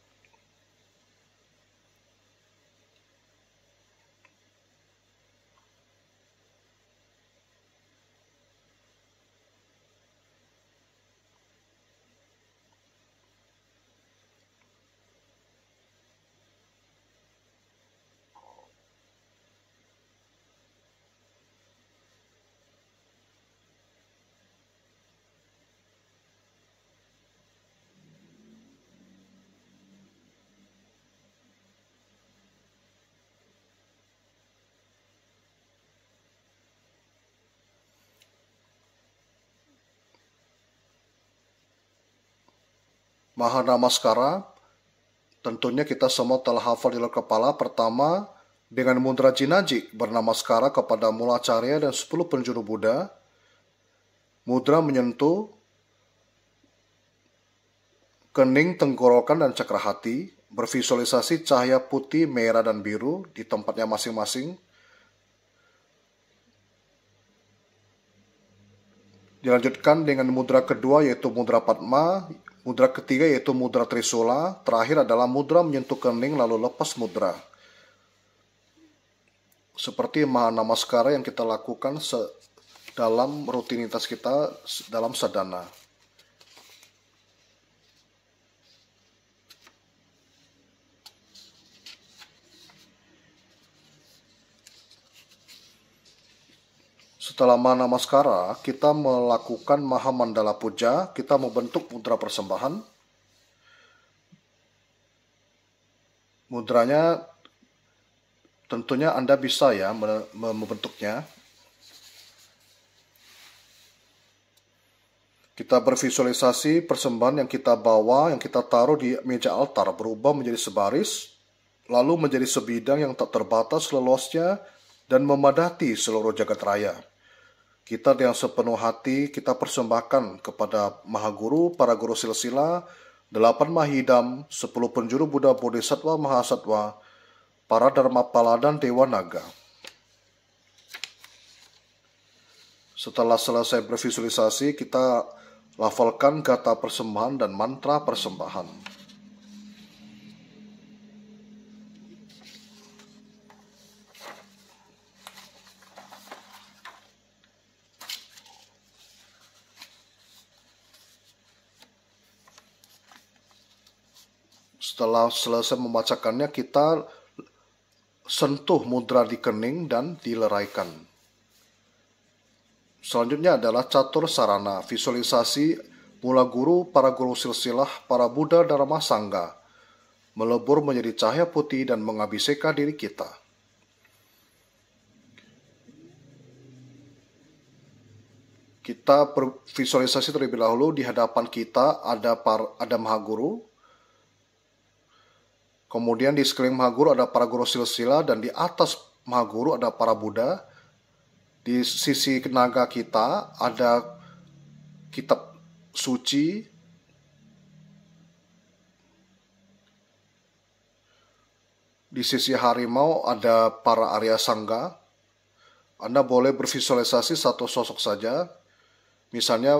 S1: Mahanamaskara, tentunya kita semua telah hafal di luar kepala. Pertama, dengan mudra Jinaji bernamaskara kepada Mulacarya dan 10 penjuru Buddha. Mudra menyentuh kening, tenggorokan, dan cakra hati. Bervisualisasi cahaya putih, merah, dan biru di tempatnya masing-masing. Dilanjutkan dengan mudra kedua yaitu mudra Padma. Mudra ketiga yaitu mudra Trisula. Terakhir adalah mudra menyentuh kening lalu lepas mudra. Seperti Mahanamaskara yang kita lakukan dalam rutinitas kita dalam sadhana. Setelah Mahanamaskara, kita melakukan Mahamandala Puja, kita membentuk mudra persembahan. Mudranya tentunya Anda bisa ya membentuknya. Kita bervisualisasi persembahan yang kita bawa, yang kita taruh di meja altar berubah menjadi sebaris, lalu menjadi sebidang yang tak terbatas luasnya dan memadati seluruh jagat raya. Kita dengan sepenuh hati kita persembahkan kepada Mahaguru, para Guru Silsila, 8 Mahidam, 10 penjuru Buddha Bodhisattva Mahasattva, para Dharmapala dan Dewa Naga. Setelah selesai bervisualisasi, kita lafalkan kata persembahan dan mantra persembahan. Setelah selesai membacakannya, kita sentuh mudra di kening dan dileraikan. Selanjutnya adalah catur sarana, visualisasi mula guru, para guru silsilah, para Buddha Dharma Sangha, melebur menjadi cahaya putih dan mengabiseka diri kita. Kita bervisualisasi terlebih dahulu di hadapan kita ada Mahaguru. Kemudian di sekeliling Mahaguru ada para Guru Silsila dan di atas Mahaguru ada para Buddha. Di sisi naga kita ada kitab suci. Di sisi harimau ada para Arya Sangha. Anda boleh bervisualisasi satu sosok saja. Misalnya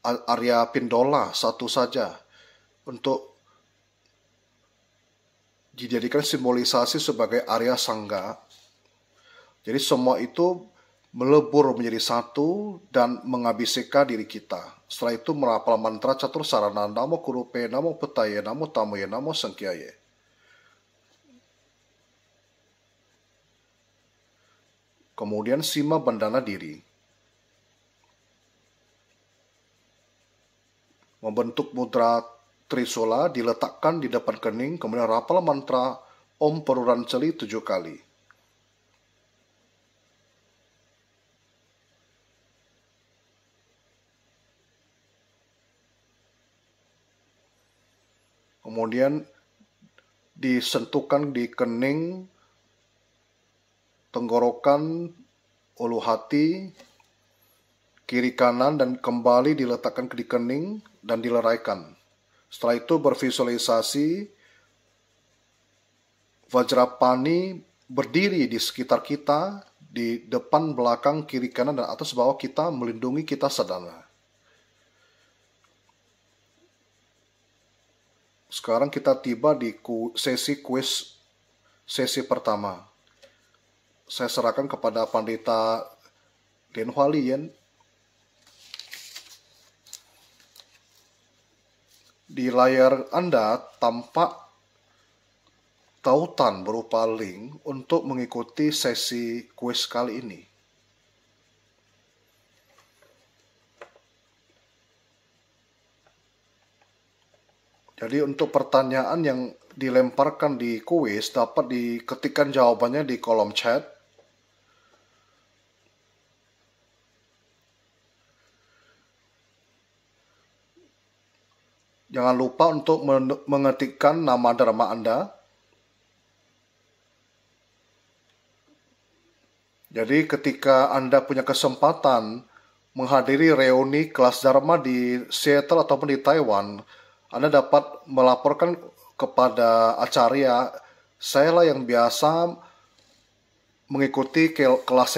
S1: Arya Pindola satu saja untuk dijadikan simbolisasi sebagai Arya Sangha. Jadi semua itu melebur menjadi satu dan mengabiseka diri kita. Setelah itu merapal mantra catur sarana, Namo Kurupe, Namo Petaye, Namo Tamoye, Namo Sangkyaye. kemudian sima bandana diri. Membentuk mudra Trisula diletakkan di depan kening, kemudian rapal mantra Om Pururancali 7 kali. Kemudian disentuhkan di kening, tenggorokan, ulu hati, kiri kanan, dan kembali diletakkan di kening dan dileraikan. Setelah itu bervisualisasi Vajrapani berdiri di sekitar kita, di depan, belakang, kiri kanan, dan atas bawah kita, melindungi kita sadana. Sekarang kita tiba di sesi kuis sesi pertama. Saya serahkan kepada Pandita Denhua Lian. Di layar Anda tampak tautan berupa link untuk mengikuti sesi kuis kali ini. Jadi untuk pertanyaan yang dilemparkan di kuis dapat diketikkan jawabannya di kolom chat. Jangan lupa untuk mengetikkan nama dharma Anda. Jadi ketika Anda punya kesempatan menghadiri reuni kelas dharma di Seattle ataupun di Taiwan, Anda dapat melaporkan kepada acarya, saya lah yang biasa mengikuti kelas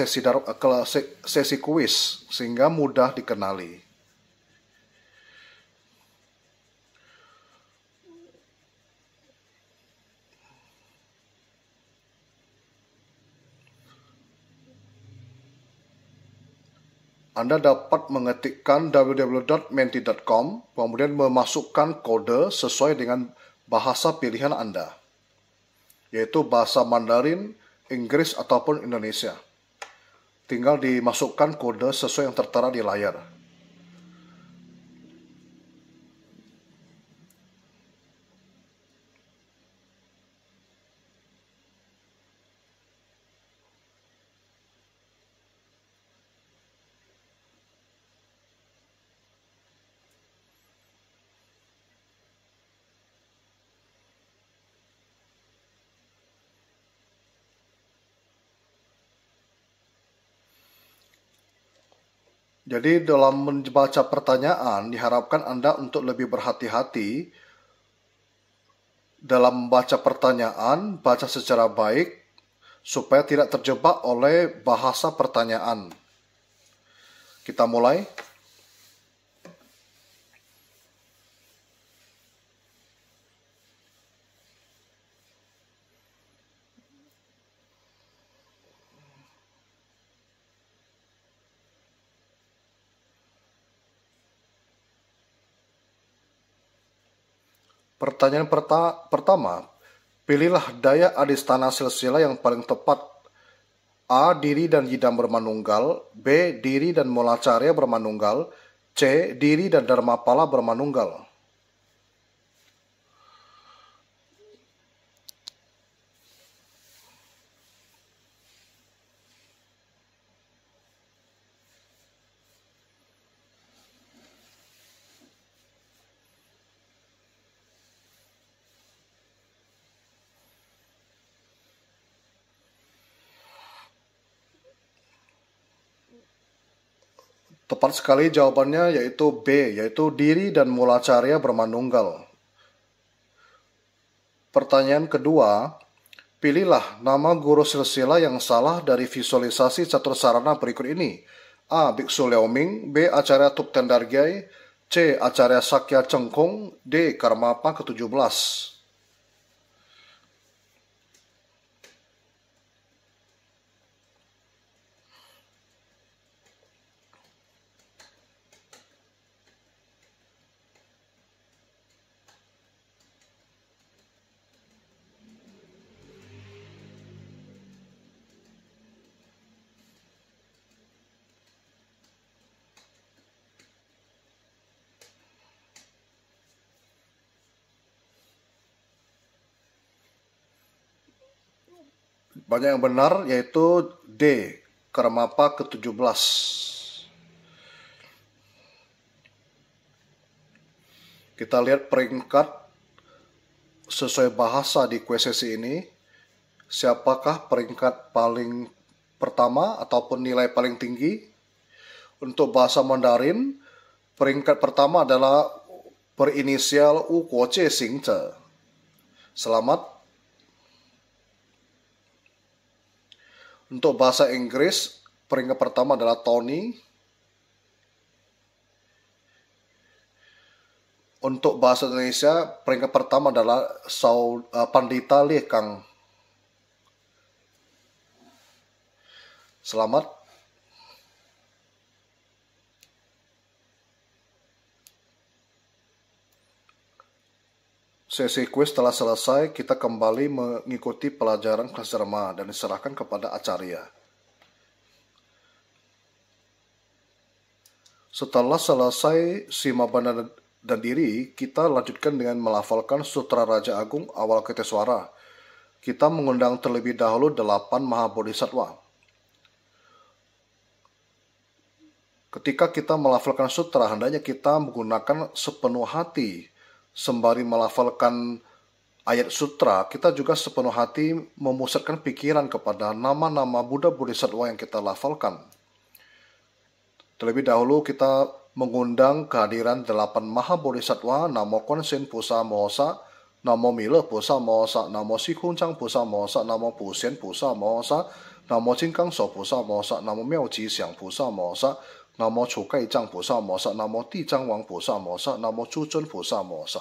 S1: sesi kuis, sehingga mudah dikenali. Anda dapat mengetikkan www.menti.com, kemudian memasukkan kode sesuai dengan bahasa pilihan Anda, yaitu bahasa Mandarin, Inggris, ataupun Indonesia. Tinggal dimasukkan kode sesuai yang tertera di layar. Jadi dalam membaca pertanyaan, diharapkan Anda untuk lebih berhati-hati dalam membaca pertanyaan, baca secara baik, supaya tidak terjebak oleh bahasa pertanyaan. Kita mulai. Pertanyaan pertama, pilihlah daya adistana silsila yang paling tepat. A. Diri dan Yidam bermanunggal. B. Diri dan Mulacarya bermanunggal. C. Diri dan Dharmapala bermanunggal. Tepat sekali jawabannya, yaitu B, yaitu Diri dan Mulacarya bermanunggal. Pertanyaan kedua, pilihlah nama guru silsila yang salah dari visualisasi catur sarana berikut ini. A. Biksu Liaoming. B. Acarya Tup Tendargyai. C. Acarya Sakya Cengkung. D. Karmapa ke-17. Banyak yang benar, yaitu D, Karmapa ke-17. Kita lihat peringkat sesuai bahasa di kuesiosi ini. Siapakah peringkat paling pertama ataupun nilai paling tinggi? Untuk bahasa Mandarin, peringkat pertama adalah berinisial U Guoce Xingzhe. Selamat. Untuk bahasa Inggris, peringkat pertama adalah Tony. Untuk bahasa Indonesia, peringkat pertama adalah Pandita Lekang. Selamat. Sesi kuis telah selesai, kita kembali mengikuti pelajaran kelas drama dan diserahkan kepada Acarya. Setelah selesai Simabana dan Diri, kita lanjutkan dengan melafalkan Sutra Raja Agung Awalokiteswara. Kita mengundang terlebih dahulu 8 Mahabodhisattva. Ketika kita melafalkan sutra, hendaknya kita menggunakan sepenuh hati. Sembari melafalkan ayat sutra, kita juga sepenuh hati memusatkan pikiran kepada nama-nama Buddha Bodhisattva yang kita lafalkan. Terlebih dahulu kita mengundang kehadiran 8 Mahabodhisattva, Namo Konsen Pusa Mosa, Namo Mila Pusa Mosa, Namo Sikunjang Pusa Mosa, Namo Pusen Pusa Mosa, Namo Jinggang So Pusa Mosa, Namo Miao Ji Xiang Pusa Mosa, Namo Chu Gai Zhang菩萨摩萨，南无地藏王菩萨摩萨，南无诸尊菩萨摩萨，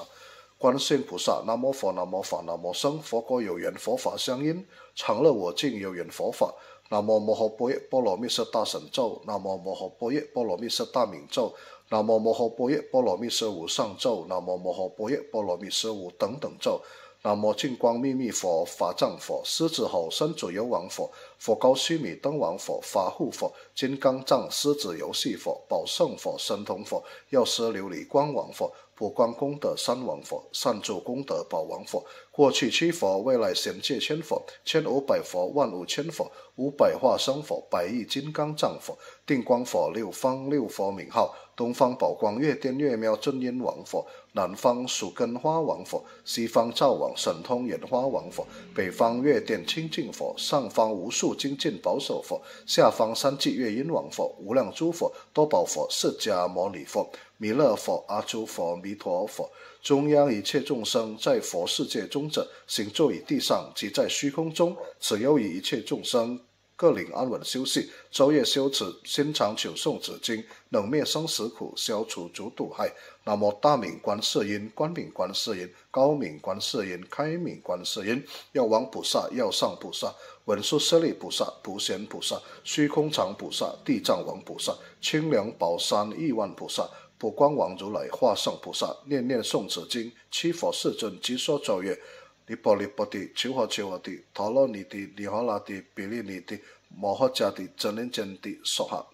S1: 观世音菩萨，南无佛，南无法，南无僧，佛果有缘，佛法相应，常乐我净有缘佛法。南无摩诃般若波罗蜜色大神咒，南无摩诃般若波罗蜜色大明咒，南无摩诃般若波罗蜜色无上咒，南无摩诃般若波罗蜜色无等等咒。南无净光秘密佛、法藏佛、狮子吼身左右王佛、佛高须弥灯王佛、法护佛、金刚藏狮子游戏佛、宝胜佛、神通佛、药师琉璃光王佛、普光功德三王佛、善住功德宝王佛、过去七佛、未来显界千佛、1500佛、15000佛、500化身佛、百亿金刚藏佛、定光佛、六方六佛名号、东方宝光月殿月妙真因王佛、南方树根花王佛、西方照王神通眼花王佛、北方月殿清净佛、上方无数精进保守佛、下方三际月音王佛、无量诸佛、多宝佛、释迦牟尼佛、弥勒佛、阿朱佛、弥陀佛，中央一切众生在佛世界中者，行坐于地上及在虚空中，此由于一切众生各领安稳休息，昼夜修持，心常求诵此经，能灭生死苦，消除诸毒害。南无大明观世音、光明观世音、高明观世音、开明观世音、药王菩萨、药上菩萨、文殊舍利菩萨、普贤菩萨、虚空常菩萨、地藏王菩萨、清凉宝山亿万菩萨、普光王如来、化圣菩萨，念念诵此经，七佛世尊即说咒曰：利波利波地，求哈求哈地，陀罗尼地，尼哈拉地，比利尼地，摩诃迦地，真人真地，说哈。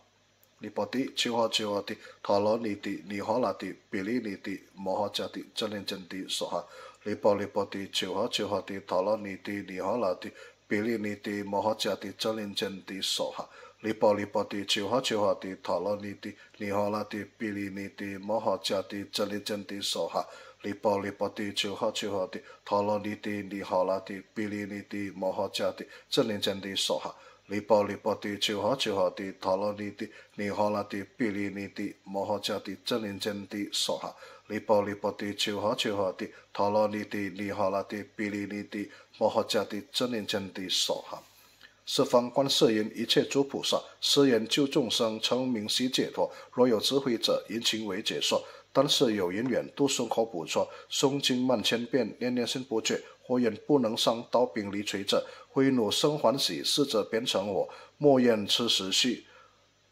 S1: 利波地，求哈求哈地，陀罗尼地，尼哈拉地，比利尼地，摩诃迦地，真人真地，说哈。利波利波地，求哈求哈地，陀罗尼地，尼哈拉地，比利尼地，摩诃迦地，真人真地，说哈。利波利波地，求哈求哈地，陀罗尼地，尼哈拉地，比利尼地，摩诃迦地，真人真地，说哈。利波利波地，求哈求哈地，陀罗尼地，尼哈拉地，比利尼地，摩诃迦地，真人真地，说哈。利波利波地，求哈求哈地，陀罗尼地，尼哈拉地，比利尼地，摩诃迦地，真人真地，说哈。利波利波地，求哈求哈地，陀罗尼地，尼哈拉地，比利尼地，摩诃迦地，真人真地，说哈。十方观世音，一切诸菩萨，誓言救众生，成名悉解脱。若有智慧者，言情为解说。但是有因缘，度众口不错，诵经万千遍，念念心不绝。火焰不能伤，刀柄离锤者，挥怒生欢喜，逝者变成火。莫厌吃时序，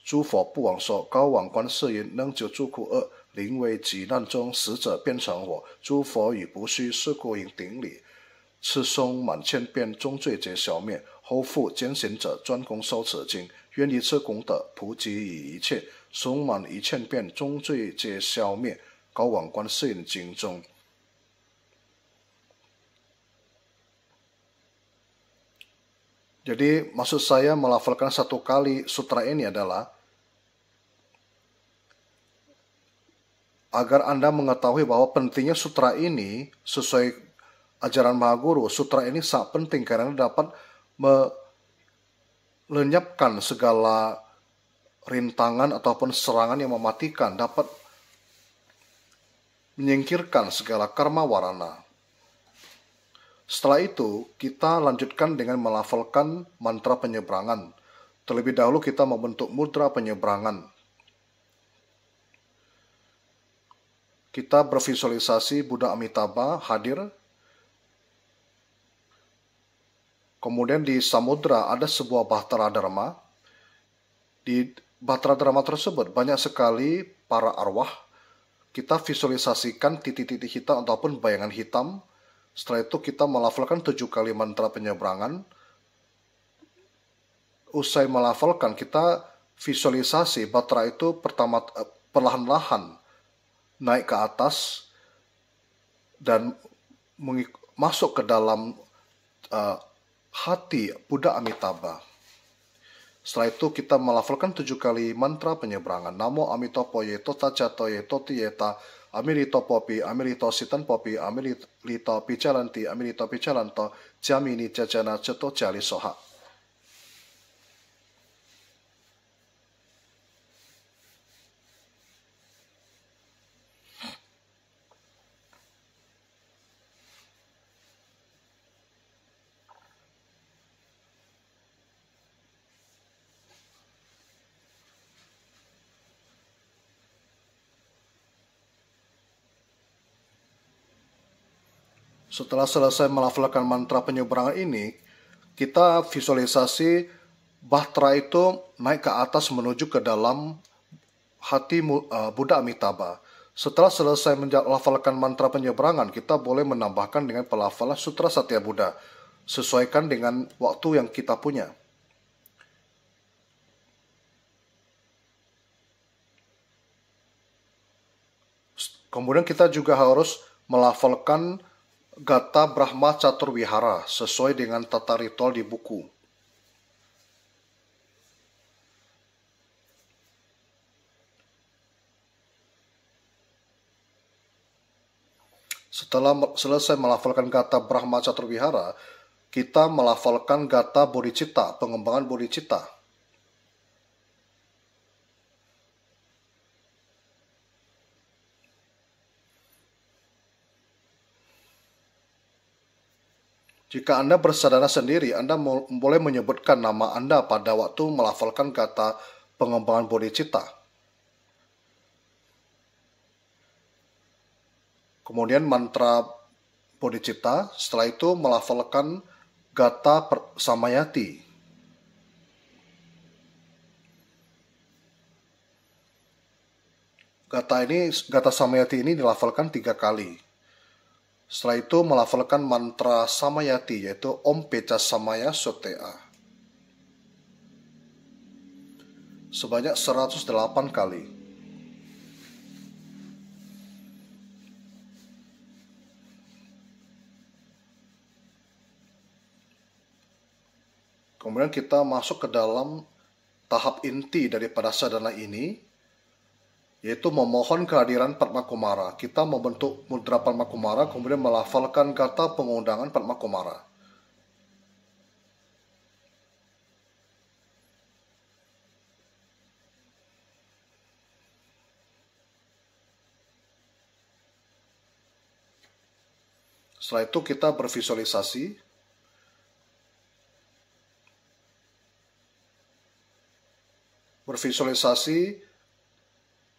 S1: 诸佛不往说，高往观世音，能救诸苦厄。临危急难中，死者变成火。诸佛语不虚，是故应顶礼。持诵满千遍，终罪皆消灭。后复坚行者，专攻受此经，愿以此功德，普及于一切。诵满1000遍，终罪皆消灭。高往观世音经中。Jadi maksud saya melafalkan satu kali sutra ini adalah agar Anda mengetahui bahwa pentingnya sutra ini sesuai ajaran Mahaguru. Sutra ini sangat penting karena dapat melenyapkan segala rintangan ataupun serangan yang mematikan, dapat menyingkirkan segala karma warana. Setelah itu, kita lanjutkan dengan melafalkan mantra penyeberangan. Terlebih dahulu kita membentuk mudra penyeberangan. Kita bervisualisasi Buddha Amitabha hadir. Kemudian di samudra ada sebuah bahtera dharma. Di bahtera dharma tersebut banyak sekali para arwah. Kita visualisasikan titik-titik hitam ataupun bayangan hitam. Setelah itu kita melafalkan 7 kali mantra penyeberangan. Usai melafalkan, kita visualisasi bahtera itu perlahan-lahan naik ke atas dan masuk ke dalam hati Buddha Amitabha. Setelah itu kita melafalkan 7 kali mantra penyeberangan. Namo Amitopo Yeto Tacato Yeto Tiyeta Amirito Popi Amirito Sitan Popi Amirito Picalanti Amirito Picalanto Jamini Cacana Ceto Cali Soha. Setelah selesai melafalkan mantra penyeberangan ini, kita visualisasi bahtera itu naik ke atas menuju ke dalam hati Buddha Amitabha. Setelah selesai melafalkan mantra penyeberangan, kita boleh menambahkan dengan pelafalan Sutra Satya Buddha. Sesuaikan dengan waktu yang kita punya. Kemudian kita juga harus melafalkan Gata Brahma Catur Wihara sesuai dengan tata ritual di buku. Setelah selesai melafalkan Gata Brahma Catur Wihara, kita melafalkan Gata Bodhicitta, pengembangan Bodhicitta. Jika Anda bersadana sendiri, Anda boleh menyebutkan nama Anda pada waktu melafalkan kata pengembangan bodhicitta. Kemudian mantra bodhicitta, setelah itu melafalkan gata samayati. Gata samayati ini dilafalkan 3 kali. Setelah itu melafalkan mantra samayati, yaitu Om Peca Samaya Sotea, sebanyak 108 kali. Kemudian kita masuk ke dalam tahap inti daripada sadhana ini, yaitu memohon kehadiran Padma Kumara. Kita membentuk mudra Padma Kumara, kemudian melafalkan kata pengundangan Padma Kumara. Setelah itu kita bervisualisasi.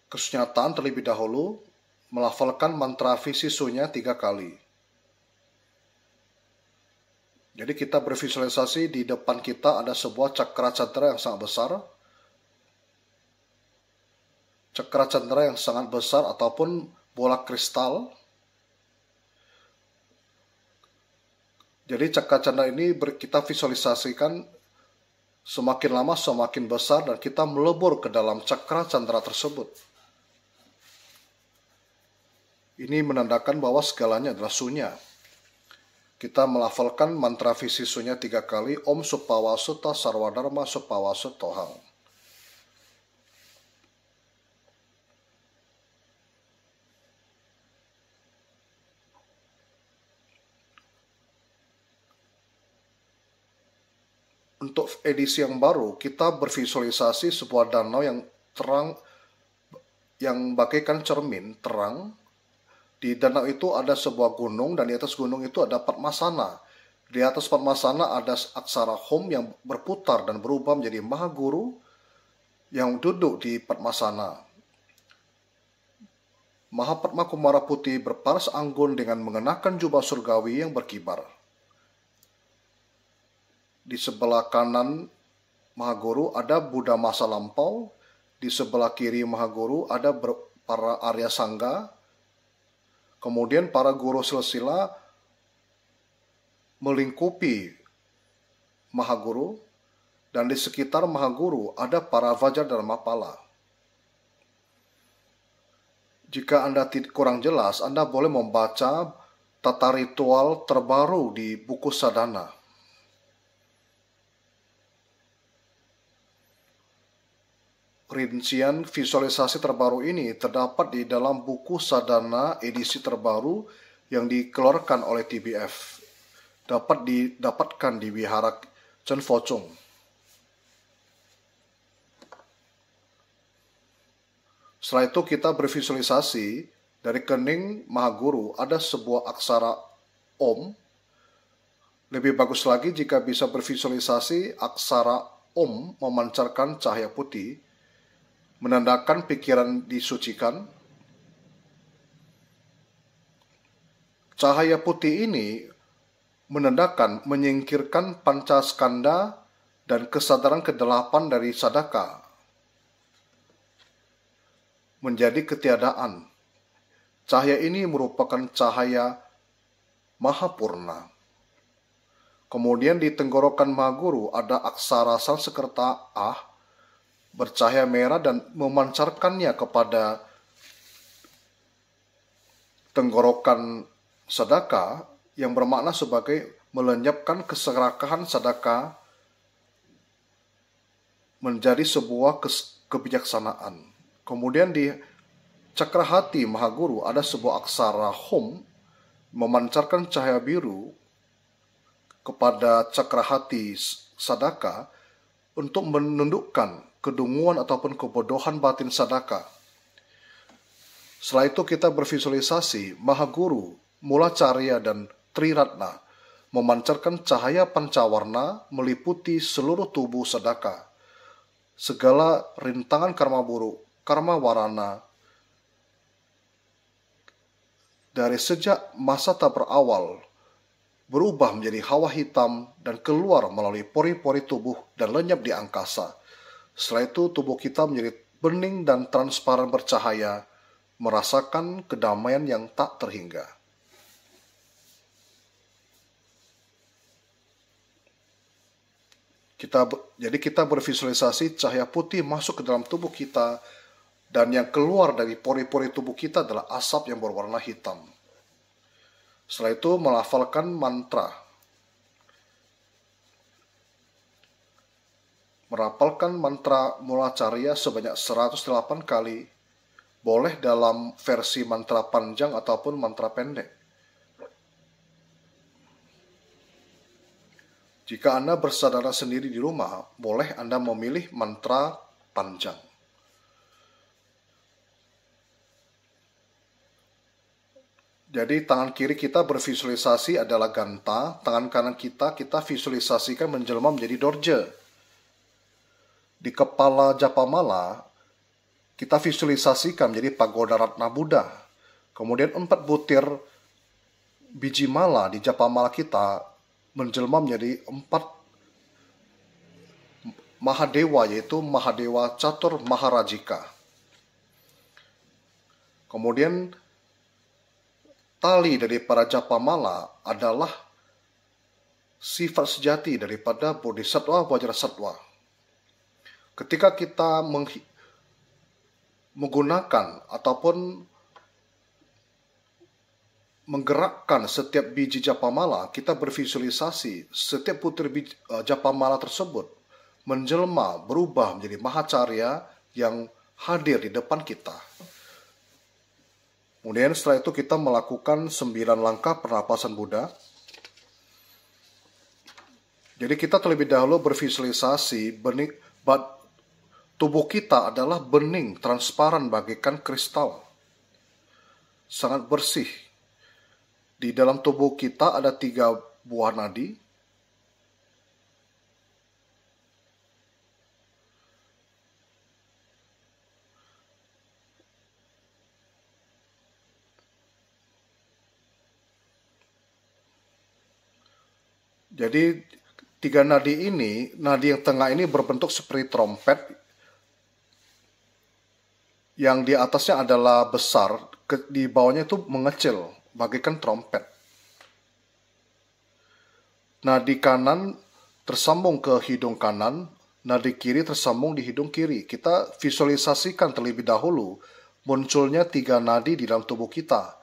S1: Kesunyataan terlebih dahulu, melafalkan mantra visisunya 3 kali. Jadi kita bervisualisasi di depan kita ada sebuah cakra candra yang sangat besar. Cakra candra yang sangat besar ataupun bola kristal. Jadi cakra candra ini kita visualisasikan semakin lama semakin besar dan kita melebur ke dalam cakra candra tersebut. Ini menandakan bahwa segalanya adalah sunya. Kita melafalkan mantra Visisunya 3 kali, Om Supawasuta Sarwadharma Supawasutohang. Untuk edisi yang baru, kita bervisualisasi sebuah danau yang terang, yang bagaikan cermin terang. Di danau itu ada sebuah gunung, dan di atas gunung itu ada Padmasana. Di atas Padmasana ada aksara Hom yang berputar dan berubah menjadi Mahaguru yang duduk di Padmasana. Mahapadma Kumara Putih berparas anggun dengan mengenakan jubah surgawi yang berkibar. Di sebelah kanan Mahaguru ada Buddha masa lampau, di sebelah kiri Mahaguru ada para Arya Sangga, kemudian para guru silsila melingkupi Mahaguru, dan di sekitar Mahaguru ada para Vajradharmapala. Jika Anda kurang jelas, Anda boleh membaca tata ritual terbaru di buku Sadhana. Rincian visualisasi terbaru ini terdapat di dalam buku Sadhana edisi terbaru yang dikeluarkan oleh TBF. Dapat didapatkan di Wihara Chen Fo-chung. Setelah itu kita bervisualisasi dari kening Mahaguru ada sebuah aksara Om. Lebih bagus lagi jika bisa bervisualisasi aksara Om memancarkan cahaya putih, menandakan pikiran disucikan. Cahaya putih ini menandakan menyingkirkan pancaskanda dan kesadaran kedelapan dari sadaka menjadi ketiadaan. Cahaya ini merupakan cahaya Mahapurna. Kemudian di tenggorokan Mahaguru ada aksara Sanskerta Ah bercahaya merah dan memancarkannya kepada tenggorokan sadaka yang bermakna sebagai melenyapkan keserakahan sadaka menjadi sebuah kebijaksanaan. Kemudian di cakra hati Mahaguru ada sebuah aksara Hom memancarkan cahaya biru kepada cakra hati sadaka untuk menundukkan kedunguan ataupun kebodohan batin sadaka. Setelah itu kita bervisualisasi Mahaguru, Mulacarya dan Triratna memancarkan cahaya pancawarna meliputi seluruh tubuh sadaka. Segala rintangan karma buruk, karma warana, dari sejak masa tak berawal berubah menjadi hawa hitam dan keluar melalui pori-pori tubuh dan lenyap di angkasa. Setelah itu tubuh kita menjadi bening dan transparan bercahaya, merasakan kedamaian yang tak terhingga. Jadi kita bervisualisasi cahaya putih masuk ke dalam tubuh kita, dan yang keluar dari pori-pori tubuh kita adalah asap yang berwarna hitam. Setelah itu melafalkan mantra. Merapalkan mantra Mulacarya sebanyak 108 kali. Boleh dalam versi mantra panjang ataupun mantra pendek. Jika Anda bersadana sendiri di rumah, boleh Anda memilih mantra panjang. Jadi tangan kiri kita bervisualisasi adalah Ganta, tangan kanan kita visualisasikan menjelma menjadi Dorje. Di kepala Japamala, kita visualisasikan menjadi Pagoda Ratna Buddha. Kemudian 4 butir biji mala di Japamala kita menjelma menjadi 4 Mahadewa, yaitu Mahadewa Catur Maharajika. Kemudian tali dari para Japamala adalah sifat sejati daripada Bodhisattva Vajrasattva. Ketika kita menggunakan ataupun menggerakkan setiap biji japamala, kita bervisualisasi setiap putir japamala tersebut menjelma, berubah menjadi mahacarya yang hadir di depan kita. Kemudian setelah itu kita melakukan 9 langkah pernapasan Buddha. Jadi kita terlebih dahulu bervisualisasi tubuh kita adalah bening, transparan bagaikan kristal. Sangat bersih. Di dalam tubuh kita ada 3 buah nadi. Jadi 3 nadi ini, nadi yang tengah ini berbentuk seperti trompet, yang di atasnya adalah besar, di bawahnya itu mengecil, bagaikan trompet. Nadi kanan tersambung ke hidung kanan, nadi kiri tersambung di hidung kiri. Kita visualisasikan terlebih dahulu munculnya 3 nadi di dalam tubuh kita.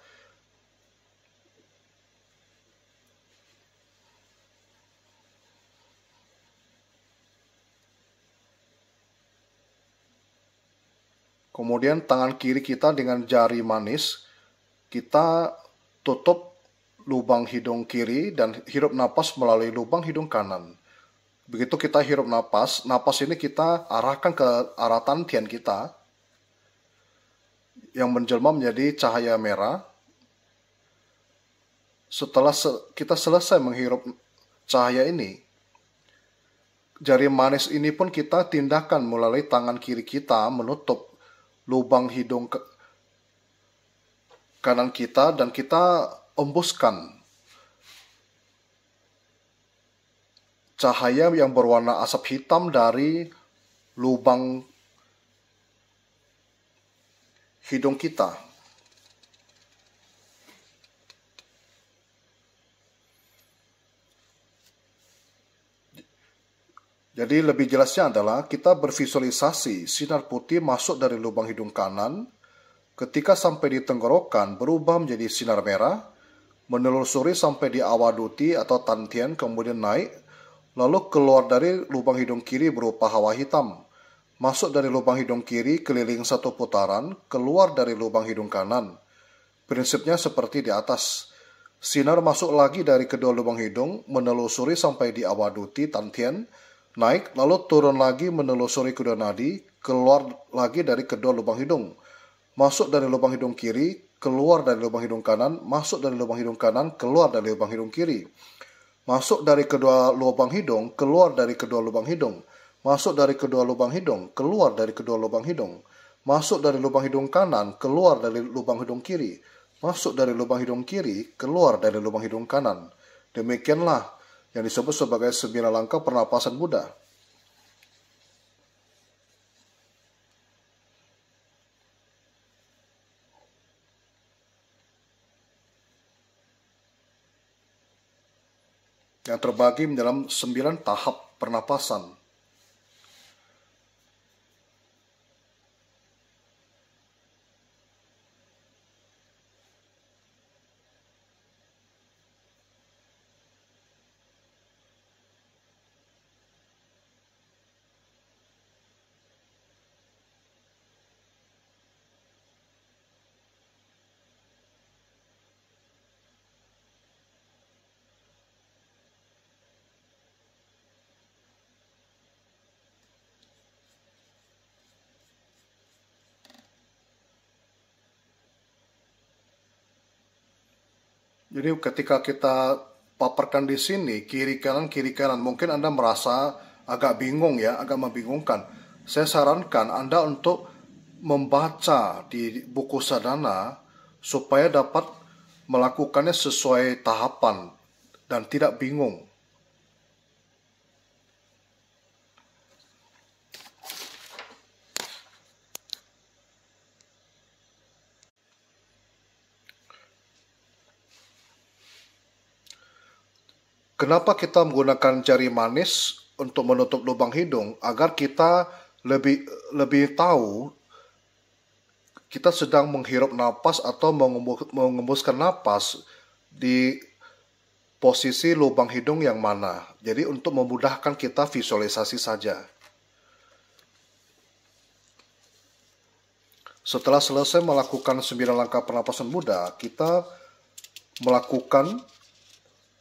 S1: Kemudian tangan kiri kita dengan jari manis, kita tutup lubang hidung kiri dan hirup napas melalui lubang hidung kanan. Begitu kita hirup napas ini kita arahkan ke arah tantian kita yang menjelma menjadi cahaya merah. Setelah kita selesai menghirup cahaya ini, jari manis ini pun kita tindakan melalui tangan kiri kita menutup lubang hidung kanan kita dan kita embuskan cahaya yang berwarna asap hitam dari lubang hidung kita. Jadi lebih jelasnya adalah kita bervisualisasi sinar putih masuk dari lubang hidung kanan, ketika sampai di tenggorokan berubah menjadi sinar merah, menelusuri sampai di awaduti atau tantian, kemudian naik, lalu keluar dari lubang hidung kiri berupa hawa hitam, masuk dari lubang hidung kiri keliling 1 putaran, keluar dari lubang hidung kanan. Prinsipnya seperti di atas. Sinar masuk lagi dari kedua lubang hidung, menelusuri sampai di awaduti tantian, naik, lalu turun lagi menelusuri kedua nadi, keluar lagi dari kedua lubang hidung. Masuk dari lubang hidung kiri, keluar dari lubang hidung kanan, masuk dari lubang hidung kanan, keluar dari lubang hidung kiri. Masuk dari kedua lubang hidung, keluar dari kedua lubang hidung. Masuk dari kedua lubang hidung, keluar dari kedua lubang hidung. Masuk dari lubang hidung kanan, keluar dari lubang hidung kiri. Masuk dari lubang hidung kiri, keluar dari lubang hidung kanan. Demikianlah yang disebut sebagai 9 langkah pernapasan Buddha. Yang terbagi dalam 9 tahap pernapasan. Jadi ketika kita paparkan di sini, kiri kanan, mungkin Anda merasa agak bingung ya, agak membingungkan. Saya sarankan Anda untuk membaca di buku sadhana supaya dapat melakukannya sesuai tahapan dan tidak bingung. Kenapa kita menggunakan jari manis untuk menutup lubang hidung? Agar kita lebih tahu, kita sedang menghirup napas atau mengembuskan napas di posisi lubang hidung yang mana. Jadi untuk memudahkan kita visualisasi saja. Setelah selesai melakukan 9 langkah pernapasan mudah, kita melakukan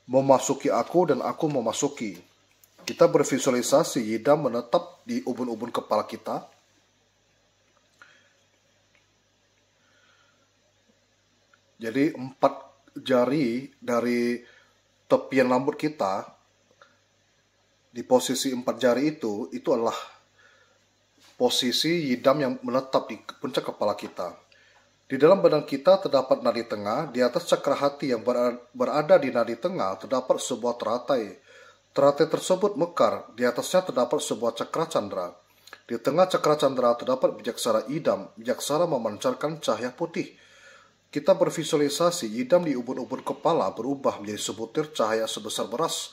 S1: memasuki aku dan aku memasuki. Kita bervisualisasi yidam menetap di ubun-ubun kepala kita. Jadi 4 jari dari tepian rambut kita, di posisi 4 jari itu adalah posisi yidam yang menetap di puncak kepala kita. Di dalam badan kita terdapat nadi tengah, di atas cakra hati yang berada di nadi tengah terdapat sebuah teratai. Teratai tersebut mekar, di atasnya terdapat sebuah cakra candra. Di tengah cakra candra terdapat bijaksana idam, bijaksana memancarkan cahaya putih. Kita bervisualisasi idam di ubun-ubun kepala berubah menjadi sebutir cahaya sebesar beras,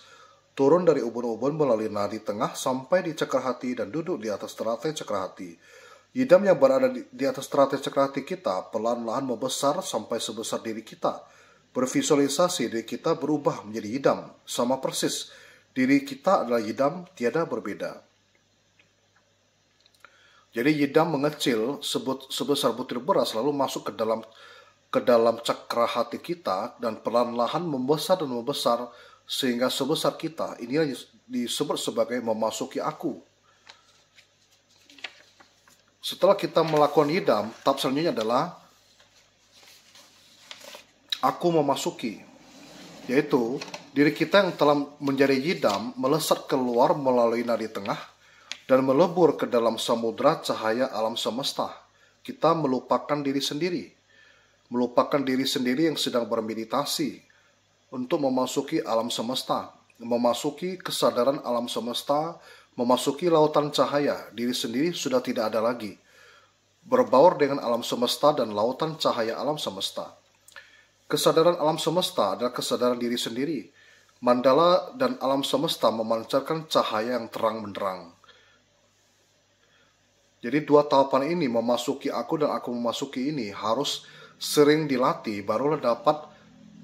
S1: turun dari ubun-ubun melalui nadi tengah sampai di cakra hati dan duduk di atas teratai cakra hati. Yidam yang berada di atas teratai cakra hati kita perlahan-lahan membesar sampai sebesar diri kita. Bervisualisasi diri kita berubah menjadi yidam, sama persis. Diri kita adalah yidam, tiada berbeda. Jadi yidam mengecil sebesar butir beras lalu masuk ke dalam cakra hati kita dan perlahan-lahan membesar dan membesar sehingga sebesar kita. Ini disebut sebagai memasuki aku. Setelah kita melakukan yidam, tahap selanjutnya adalah aku memasuki, yaitu diri kita yang telah menjadi yidam melesat keluar melalui nadi tengah dan melebur ke dalam samudra cahaya alam semesta. Kita melupakan diri sendiri yang sedang bermeditasi untuk memasuki alam semesta, memasuki kesadaran alam semesta, memasuki lautan cahaya. Diri sendiri sudah tidak ada lagi, berbaur dengan alam semesta dan lautan cahaya alam semesta. Kesadaran alam semesta adalah kesadaran diri sendiri. Mandala dan alam semesta memancarkan cahaya yang terang benderang. Jadi 2 tahapan ini, memasuki aku dan aku memasuki ini, harus sering dilatih, barulah dapat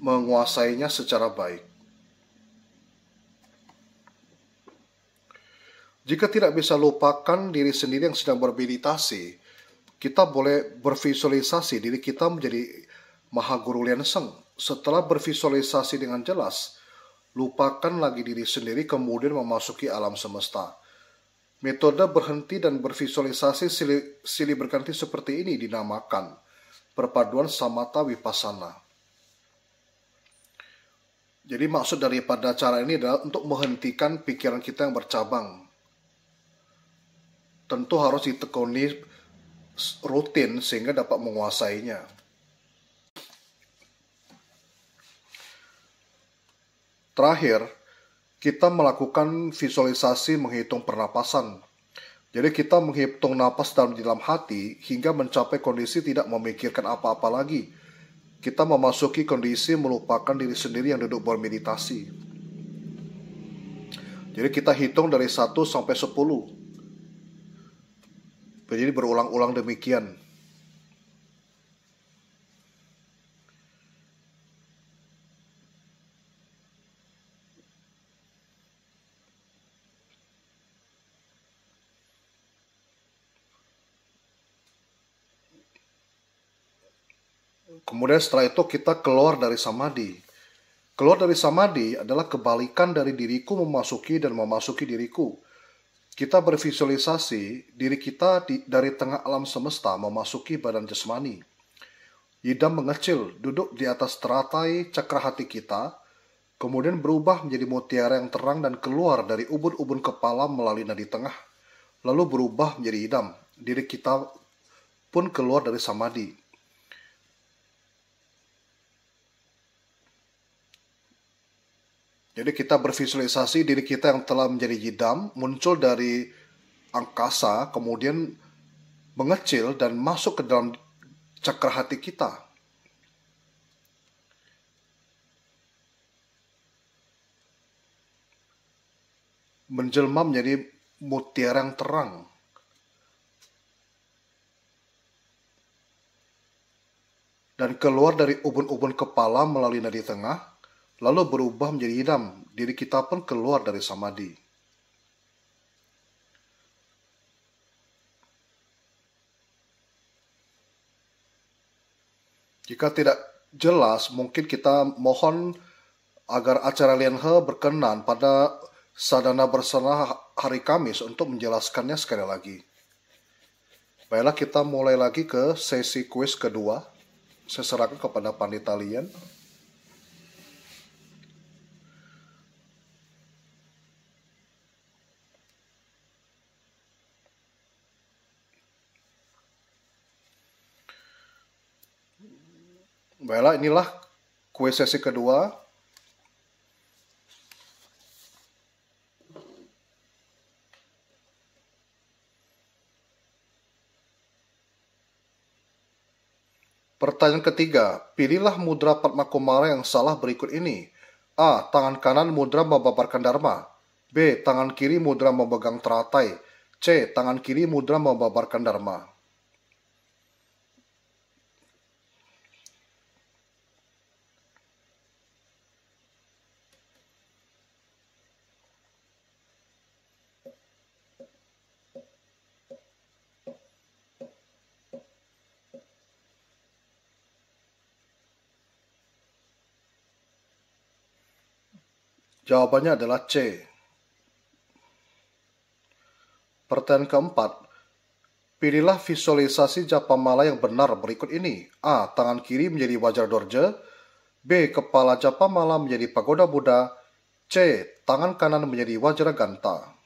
S1: menguasainya secara baik. Jika tidak bisa lupakan diri sendiri yang sedang bermeditasi, kita boleh bervisualisasi diri kita menjadi Mahaguru Lianseng. Setelah bervisualisasi dengan jelas, lupakan lagi diri sendiri kemudian memasuki alam semesta. Metode berhenti dan bervisualisasi silih berganti seperti ini dinamakan perpaduan samatha vipassana. Jadi maksud daripada cara ini adalah untuk menghentikan pikiran kita yang bercabang. Tentu harus ditekuni rutin sehingga dapat menguasainya. Terakhir, kita melakukan visualisasi menghitung pernapasan. Jadi kita menghitung napas dalam hati hingga mencapai kondisi tidak memikirkan apa-apa lagi. Kita memasuki kondisi melupakan diri sendiri yang duduk bermeditasi. Jadi kita hitung dari 1 sampai 10. Jadi berulang-ulang demikian. Kemudian setelah itu kita keluar dari samadhi. Keluar dari samadhi adalah kebalikan dari diriku memasuki dan memasuki diriku. Kita bervisualisasi diri kita dari tengah alam semesta memasuki badan jasmani. Yidam mengecil, duduk di atas teratai cakra hati kita, kemudian berubah menjadi mutiara yang terang dan keluar dari ubun-ubun kepala melalui nadi tengah, lalu berubah menjadi yidam. Diri kita pun keluar dari samadhi. Jadi kita bervisualisasi diri kita yang telah menjadi yidam muncul dari angkasa, kemudian mengecil dan masuk ke dalam cakra hati kita. Menjelma menjadi mutiara yang terang. dan keluar dari ubun-ubun kepala melalui nadi tengah, lalu berubah menjadi idam. Diri kita pun keluar dari samadhi. Jika tidak jelas, mungkin kita mohon agar acara Lianhe berkenan pada sadhana bersama hari Kamis untuk menjelaskannya sekali lagi. Baiklah, kita mulai lagi ke sesi kuis kedua. Saya serahkan kepada Pandita Lian. Baiklah, inilah kuis sesi kedua. Pertanyaan ketiga, pilihlah mudra Padma Kumara yang salah berikut ini. A. Tangan kanan mudra membabarkan dharma. B. Tangan kiri mudra memegang teratai. C. Tangan kiri mudra membabarkan dharma. Jawabannya adalah C. Pertanyaan keempat, pilihlah visualisasi japamala yang benar berikut ini. A. Tangan kiri menjadi Wajar Dorje. B. Kepala japamala menjadi Pagoda Buddha. C. Tangan kanan menjadi Wajraganta.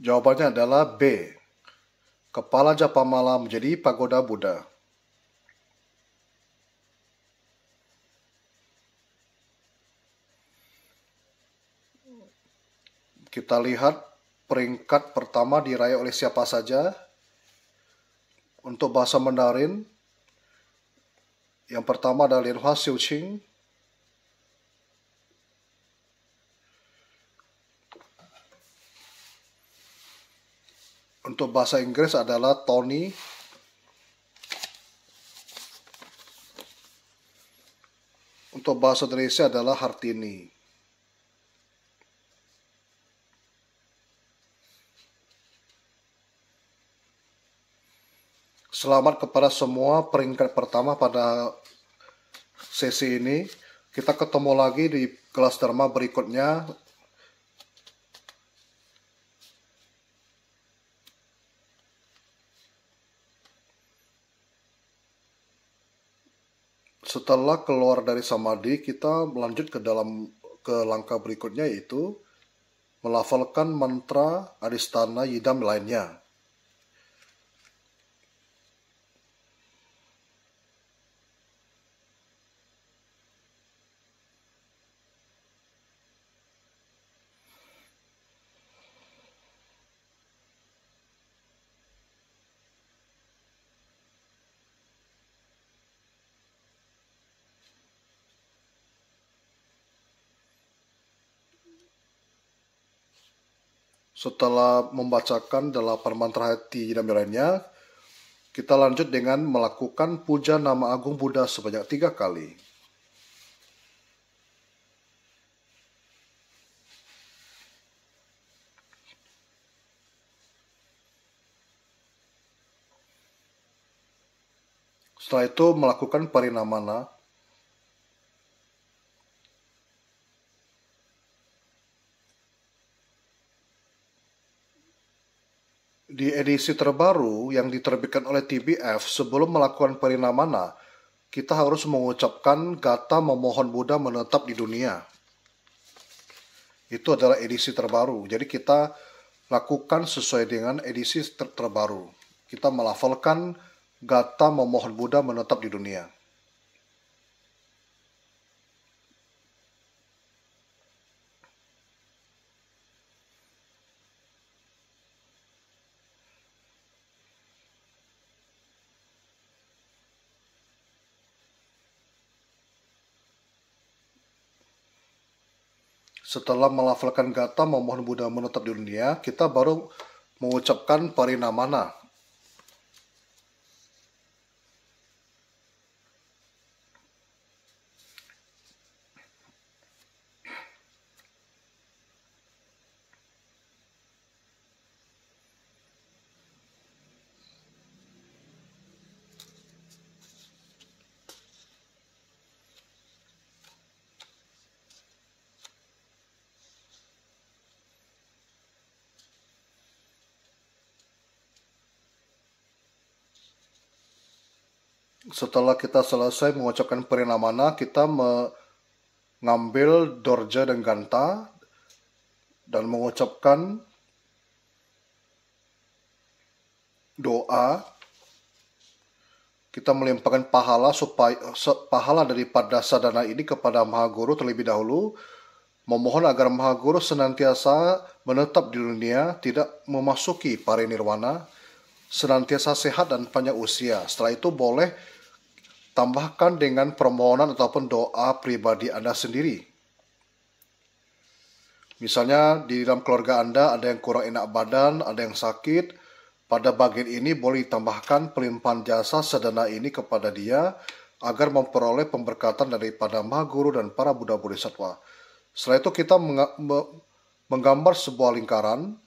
S1: Jawabannya adalah B. Kepala japamala menjadi Pagoda Buddha. Kita lihat peringkat pertama diraih oleh siapa saja. Untuk bahasa Mandarin, yang pertama adalah Lianhua Xiuqing. Untuk bahasa Inggris adalah Tony. Untuk bahasa Indonesia adalah Hartini. Selamat kepada semua peringkat pertama pada sesi ini. Kita ketemu lagi di kelas Dharma berikutnya. Setelah keluar dari samadhi, kita melanjut ke langkah berikutnya, yaitu melafalkan mantra adhisthana yidam lainnya. Setelah membacakan 8 mantra hati yidam lainnya, kita lanjut dengan melakukan puja nama agung Buddha sebanyak 3 kali. Setelah itu melakukan parinamana. Di edisi terbaru yang diterbitkan oleh TBF, sebelum melakukan parinamana, kita harus mengucapkan kata memohon Buddha menetap di dunia. Itu adalah edisi terbaru. Jadi kita lakukan sesuai dengan edisi terbaru. Kita melafalkan Gata memohon Buddha menetap di dunia. Setelah melafalkan Gata memohon Buddha menetap di dunia, kita baru mengucapkan Parinamana. Setelah kita selesai mengucapkan Parinamana, kita mengambil Dorja dan Ganta dan mengucapkan doa. Kita melimpahkan pahala daripada sadhana ini kepada Maha Guru terlebih dahulu, memohon agar Maha Guru senantiasa menetap di dunia, tidak memasuki parinirwana, senantiasa sehat dan panjang usia. Setelah itu boleh tambahkan dengan permohonan ataupun doa pribadi Anda sendiri. Misalnya di dalam keluarga Anda ada yang kurang enak badan, ada yang sakit. Pada bagian ini boleh ditambahkan pelimpahan jasa sadhana ini kepada dia agar memperoleh pemberkatan daripada Maha Guru dan para Buddha Bodhisattva. Setelah itu kita menggambar sebuah lingkaran.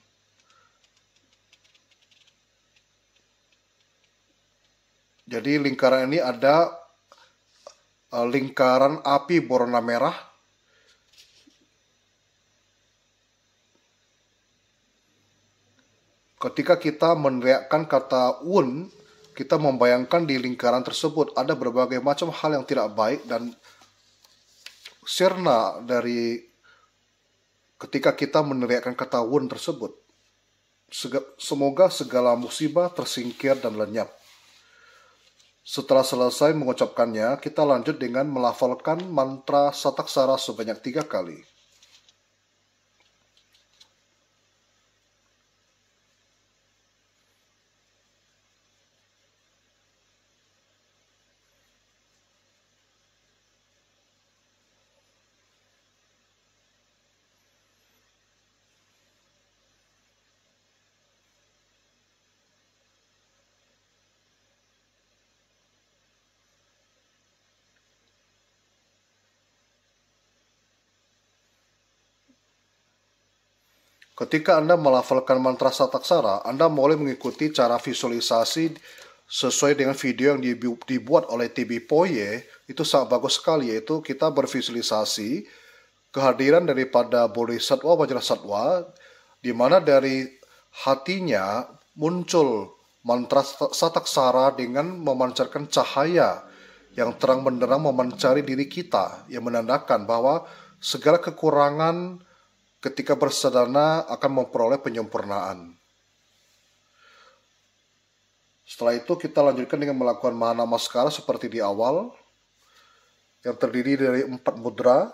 S1: Jadi lingkaran ini ada lingkaran api berwarna merah. Ketika kita meneriakkan kata un, kita membayangkan di lingkaran tersebut ada berbagai macam hal yang tidak baik dan sirna dari ketika kita meneriakkan kata un tersebut. Semoga segala musibah tersingkir dan lenyap. Setelah selesai mengucapkannya, kita lanjut dengan melafalkan mantra Sataksara sebanyak 3 kali. Ketika Anda melafalkan mantra Sataksara, Anda boleh mengikuti cara visualisasi sesuai dengan video yang dibuat oleh TB Poye. Itu sangat bagus sekali, yaitu kita bervisualisasi kehadiran daripada Bodhisattva Vajrasattva, di mana dari hatinya muncul mantra Sataksara dengan memancarkan cahaya yang terang benderang memancari diri kita, yang menandakan bahwa segala kekurangan ketika bersadhana akan memperoleh penyempurnaan. Setelah itu kita lanjutkan dengan melakukan Mahanamaskara seperti di awal, yang terdiri dari 4 mudra.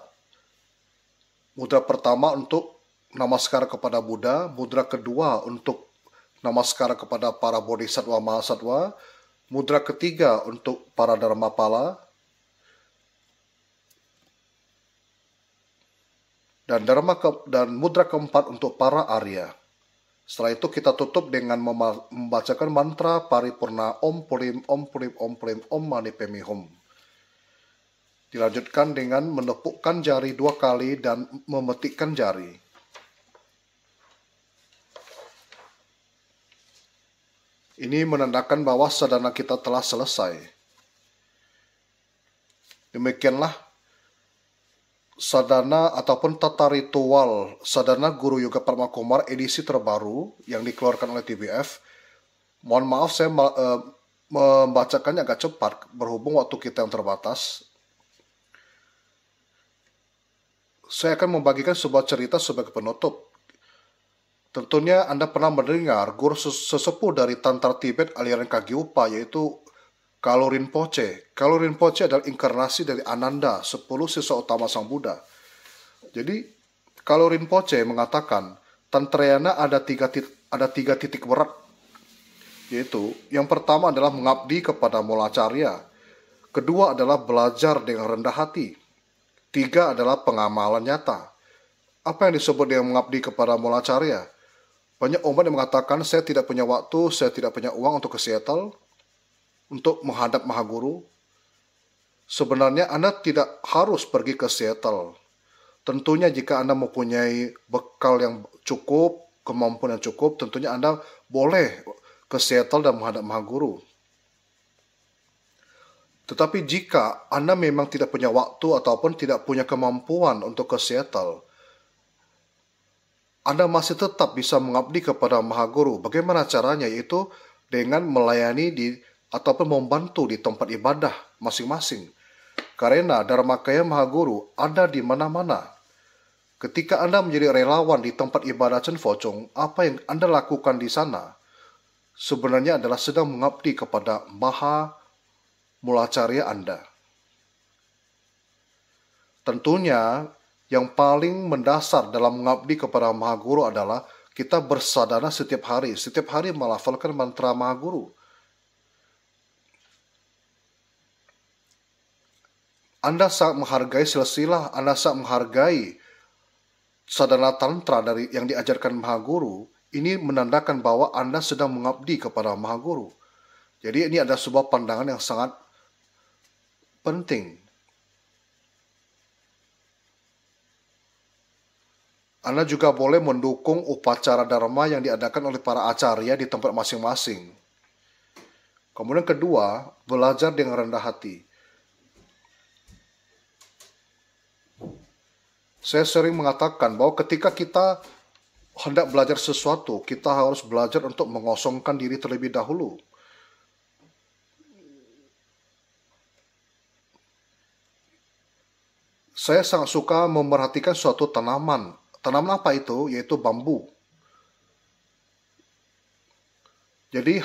S1: Mudra pertama untuk namaskara kepada Buddha, mudra kedua untuk namaskara kepada para Bodhisattva Mahasattva, mudra ketiga untuk para Dharmapala, dan mudra keempat untuk para Arya. Setelah itu kita tutup dengan membacakan mantra paripurna Om Purim Om Purim Om Purim Om Mani Padme Hum. Dilanjutkan dengan menepukkan jari 2 kali dan memetikkan jari. Ini menandakan bahwa sadhana kita telah selesai. Demikianlah sadhana ataupun tata ritual sadhana Guru Yoga Padmakumara edisi terbaru yang dikeluarkan oleh TBF. Mohon maaf saya membacakannya agak cepat berhubung waktu kita yang terbatas. Saya akan membagikan sebuah cerita sebagai penutup. Tentunya Anda pernah mendengar guru sesepuh dari Tantra Tibet aliran Kagyupa, yaitu Kalo Rinpoche. Kalo Rinpoche adalah inkarnasi dari Ananda, 10 siswa utama Sang Buddha. Jadi, Kalo Rinpoche mengatakan, Tantrayana ada tiga titik berat, yaitu yang pertama adalah mengabdi kepada Mulacarya, kedua adalah belajar dengan rendah hati, tiga adalah pengamalan nyata. Apa yang disebut dengan mengabdi kepada Mulacarya? Banyak umat yang mengatakan, saya tidak punya waktu, saya tidak punya uang untuk ke Seattle, untuk menghadap Maha Guru. Sebenarnya Anda tidak harus pergi ke Seattle. Tentunya jika Anda mempunyai bekal yang cukup, kemampuan yang cukup, tentunya Anda boleh ke Seattle dan menghadap Maha Guru. Tetapi jika Anda memang tidak punya waktu ataupun tidak punya kemampuan untuk ke Seattle, Anda masih tetap bisa mengabdi kepada Maha Guru. Bagaimana caranya? Yaitu dengan melayani ataupun membantu di tempat ibadah masing-masing. Karena Dharmakaya Maha Guru ada di mana-mana. Ketika Anda menjadi relawan di tempat ibadah Chen Focong, apa yang Anda lakukan di sana sebenarnya adalah sedang mengabdi kepada Maha Mulacarya Anda. Tentunya yang paling mendasar dalam mengabdi kepada Maha Guru adalah kita bersadana setiap hari melafalkan mantra Maha Guru. Anda sangat menghargai silsilah, Anda sangat menghargai sadhana tantra dari yang diajarkan Maha Guru. Ini menandakan bahwa Anda sedang mengabdi kepada Maha Guru. Jadi ini ada sebuah pandangan yang sangat penting. Anda juga boleh mendukung upacara dharma yang diadakan oleh para acarya di tempat masing-masing. Kemudian kedua, belajar dengan rendah hati. Saya sering mengatakan bahwa ketika kita hendak belajar sesuatu, kita harus belajar untuk mengosongkan diri terlebih dahulu. Saya sangat suka memerhatikan suatu tanaman. Tanaman apa itu? Yaitu bambu. Jadi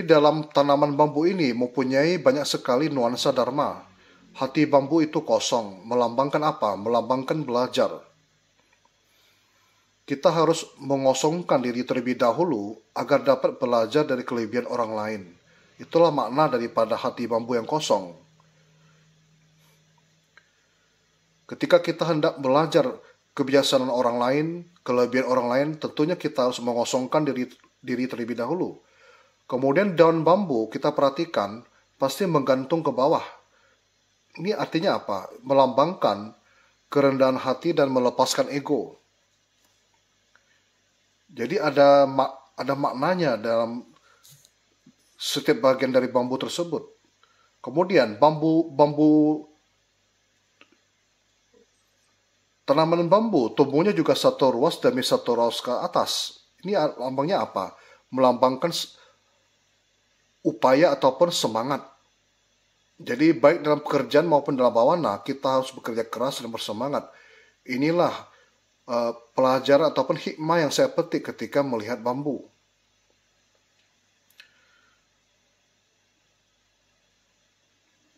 S1: dalam tanaman bambu ini mempunyai banyak sekali nuansa dharma. Hati bambu itu kosong, melambangkan apa? Melambangkan belajar. Kita harus mengosongkan diri terlebih dahulu agar dapat belajar dari kelebihan orang lain. Itulah makna daripada hati bambu yang kosong. Ketika kita hendak belajar kebiasaan orang lain, kelebihan orang lain, tentunya kita harus mengosongkan diri terlebih dahulu. Kemudian daun bambu kita perhatikan pasti menggantung ke bawah. Ini artinya apa? Melambangkan kerendahan hati dan melepaskan ego. Jadi ada maknanya dalam setiap bagian dari bambu tersebut. Kemudian tanaman bambu tumbuhnya juga satu ruas demi satu ruas ke atas. Ini lambangnya apa? Melambangkan upaya ataupun semangat. Jadi baik dalam pekerjaan maupun dalam bawana, kita harus bekerja keras dan bersemangat. Inilah pelajaran ataupun hikmah yang saya petik ketika melihat bambu.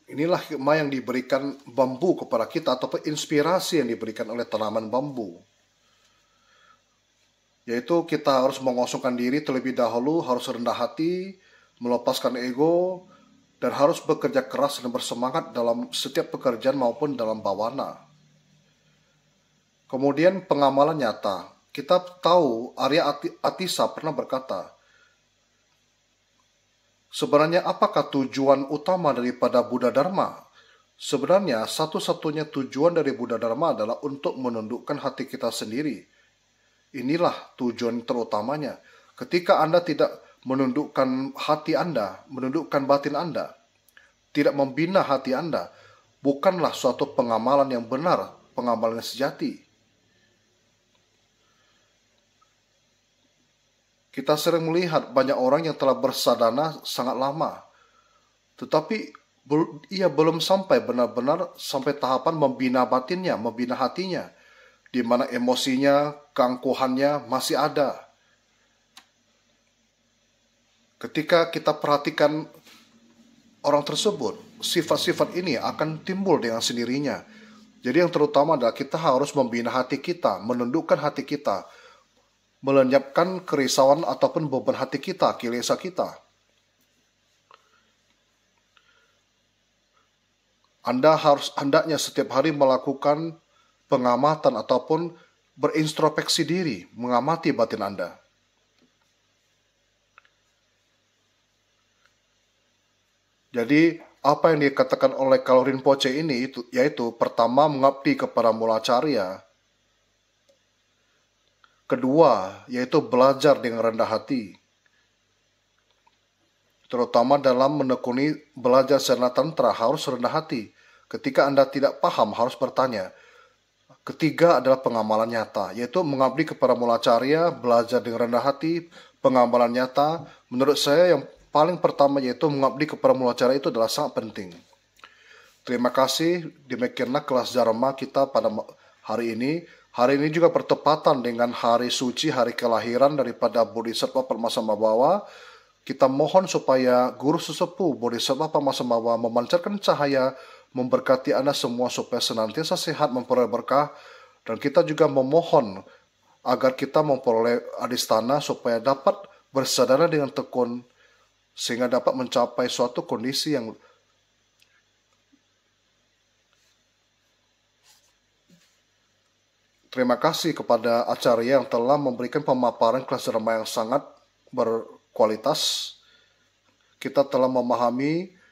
S1: Inilah hikmah yang diberikan bambu kepada kita ataupun inspirasi yang diberikan oleh tanaman bambu. Yaitu kita harus mengosongkan diri terlebih dahulu, harus rendah hati, melepaskan ego, dan harus bekerja keras dan bersemangat dalam setiap pekerjaan maupun dalam bawana. Kemudian pengamalan nyata. Kita tahu Arya Atisa pernah berkata, sebenarnya apakah tujuan utama daripada Buddha Dharma? Sebenarnya satu-satunya tujuan dari Buddha Dharma adalah untuk menundukkan hati kita sendiri. Inilah tujuan terutamanya. Ketika Anda tidak menundukkan hati Anda, menundukkan batin Anda, tidak membina hati Anda, bukanlah suatu pengamalan yang benar, pengamalan yang sejati. Kita sering melihat banyak orang yang telah bersadana sangat lama, tetapi ia belum sampai benar-benar sampai tahapan membina batinnya, membina hatinya. di mana emosinya, keangkuhannya masih ada. Ketika kita perhatikan orang tersebut, sifat-sifat ini akan timbul dengan sendirinya. Jadi yang terutama adalah kita harus membina hati kita, menundukkan hati kita, melenyapkan kerisauan ataupun beban hati kita, kilesa kita. Anda harus hendaknya setiap hari melakukan pengamatan ataupun berintrospeksi diri, mengamati batin Anda. Jadi, apa yang dikatakan oleh Kalau Rinpoche ini yaitu pertama mengabdi kepada Mula Carya, kedua yaitu belajar dengan rendah hati, terutama dalam menekuni belajar Sena Tantra harus rendah hati. Ketika Anda tidak paham harus bertanya. Ketiga adalah pengamalan nyata, yaitu mengabdi kepada Mula Carya, belajar dengan rendah hati, pengamalan nyata. Menurut saya yang paling pertama yaitu mengabdi kepada Mula Carya itu adalah sangat penting. Terima kasih, demikianlah kelas Dharma kita pada hari ini. Hari ini juga bertepatan dengan hari suci, hari kelahiran daripada Bodhisattva Padmasambhava. Kita mohon supaya Guru Sesepuh Bodhisattva Padmasambhava memancarkan cahaya, memberkati Anda semua supaya senantiasa sehat, memperoleh berkah. Dan kita juga memohon agar kita memperoleh adhisthana supaya dapat bersadana dengan tekun, sehingga dapat mencapai suatu kondisi yang terima kasih kepada Acarya yang telah memberikan pemaparan kelas Dharma yang sangat berkualitas. Kita telah memahami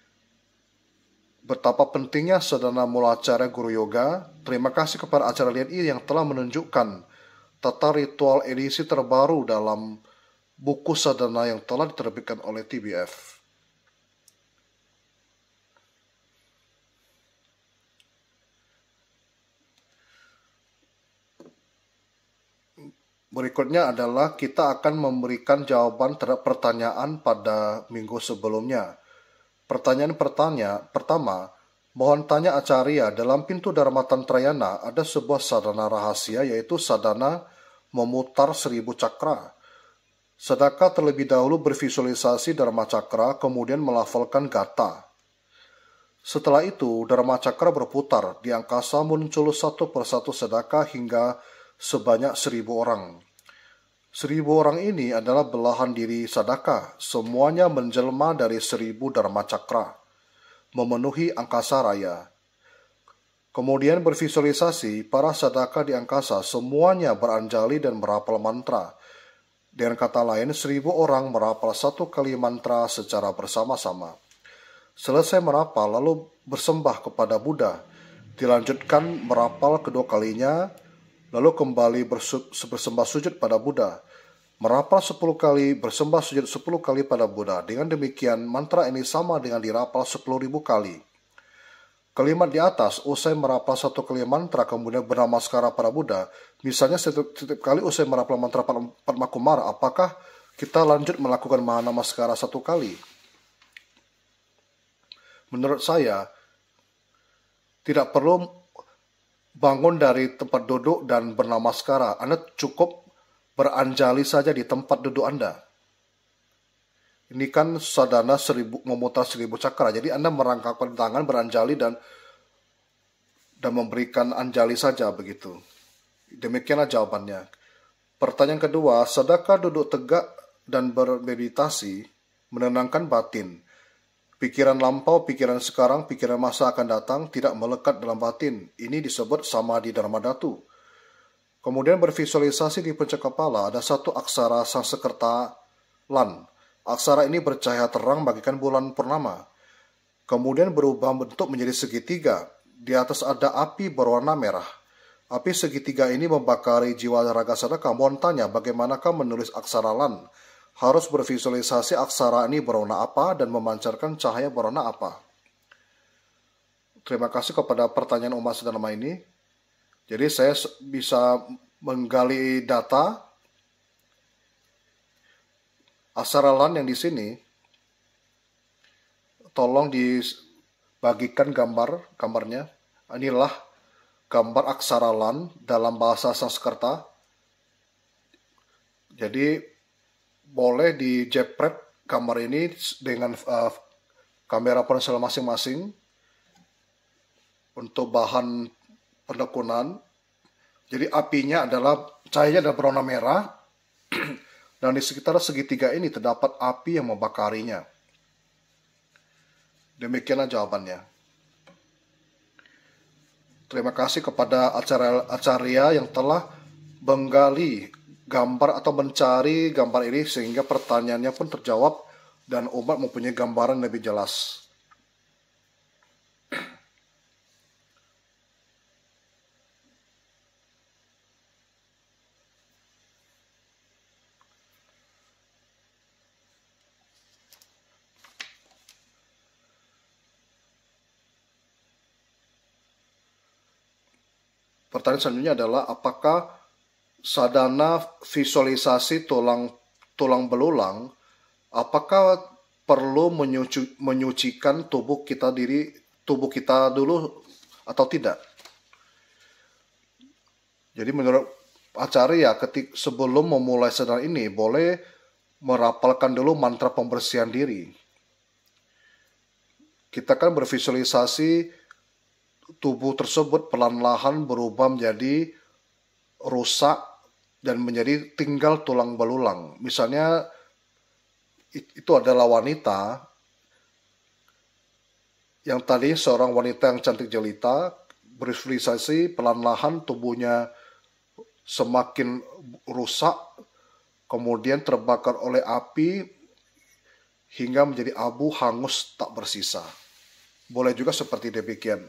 S1: betapa pentingnya sadhana Mula Carya Guru Yoga. Terima kasih kepada Acarya Lian I yang telah menunjukkan tata ritual edisi terbaru dalam buku sadhana yang telah diterbitkan oleh TBF. Berikutnya adalah kita akan memberikan jawaban terhadap pertanyaan pada minggu sebelumnya. Pertanyaan pertama, mohon tanya Acarya, dalam pintu Dharma Tantrayana ada sebuah sadhana rahasia yaitu sadhana memutar 1000 cakra. Sedangkan terlebih dahulu bervisualisasi Dharma Cakra, kemudian melafalkan gata. Setelah itu, Dharma Cakra berputar, di angkasa muncul satu persatu sedaka hingga sebanyak 1000 orang. 1000 orang ini adalah belahan diri sadaka, semuanya menjelma dari 1000 Dharma Cakra, memenuhi angkasa raya. Kemudian bervisualisasi, para sadaka di angkasa semuanya beranjali dan merapal mantra. Dengan kata lain, 1000 orang merapal satu kali mantra secara bersama-sama. Selesai merapal, lalu bersembah kepada Buddha. Dilanjutkan merapal kedua kalinya, lalu kembali bersembah sujud pada Buddha. Merapal 10 kali, bersembah sujud 10 kali pada Buddha. Dengan demikian, mantra ini sama dengan dirapal 10.000 kali. Kalimat di atas, usai merapal satu kali mantra, kemudian bernamaskara pada Buddha. Misalnya setiap kali usai merapal mantra Padma Kumara, apakah kita lanjut melakukan Mahanamaskara satu kali? Menurut saya, tidak perlu bangun dari tempat duduk dan bernamaskara. Anda cukup beranjali saja di tempat duduk Anda. Ini kan sadhana memutar 1000 cakra. Jadi Anda merangkakkan tangan, beranjali dan memberikan anjali saja begitu. Demikianlah jawabannya. Pertanyaan kedua, sedangkan duduk tegak dan bermeditasi menenangkan batin. Pikiran lampau, pikiran sekarang, pikiran masa akan datang tidak melekat dalam batin. Ini disebut samadhi dharmadhatu. Kemudian bervisualisasi di puncak kepala ada satu aksara Sanskerta lan. Aksara ini bercahaya terang bagikan bulan purnama. Kemudian berubah bentuk menjadi segitiga. Di atas ada api berwarna merah. Api segitiga ini membakari jiwa raga sadaka. Mohon tanya, bagaimanakah menulis aksara lan? Harus bervisualisasi aksara ini berwarna apa dan memancarkan cahaya berwarna apa. Terima kasih kepada pertanyaan umat sedharma ini. Jadi saya bisa menggali data aksara lan yang di sini. Tolong dibagikan gambarnya. Inilah gambar aksara lan dalam bahasa Sanskerta. Jadi boleh dijepret gambar ini dengan kamera ponsel masing-masing untuk bahan penekunan. Jadi apinya adalah cahayanya adalah berwarna merah dan di sekitar segitiga ini terdapat api yang membakarinya. Demikianlah jawabannya. Terima kasih kepada Acarya yang telah menggali gambar atau mencari gambar ini sehingga pertanyaannya pun terjawab dan umat mempunyai gambaran lebih jelas. Pertanyaan selanjutnya adalah apakah sadana visualisasi tulang belulang apakah perlu menyucikan tubuh kita dulu atau tidak? Jadi menurut Acarya sebelum memulai sadana ini boleh merapalkan dulu mantra pembersihan diri. Kita kan bervisualisasi tubuh tersebut perlahan-lahan berubah menjadi rusak dan menjadi tinggal tulang belulang. Misalnya itu adalah wanita yang tadi seorang wanita yang cantik jelita, bervisualisasi perlahan-lahan tubuhnya semakin rusak, kemudian terbakar oleh api hingga menjadi abu hangus tak bersisa. Boleh juga seperti demikian.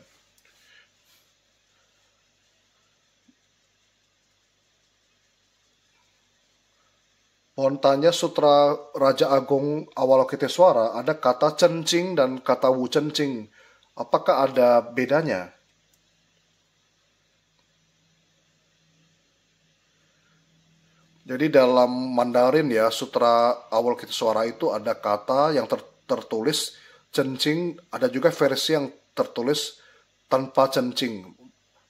S1: Mohon tanya Sutra Raja Agung Avalokiteswara ada kata cencing dan kata wucencing. Apakah ada bedanya? Jadi dalam Mandarin ya, Sutra Avalokiteswara itu ada kata yang tertulis cencing, ada juga versi yang tertulis tanpa cencing.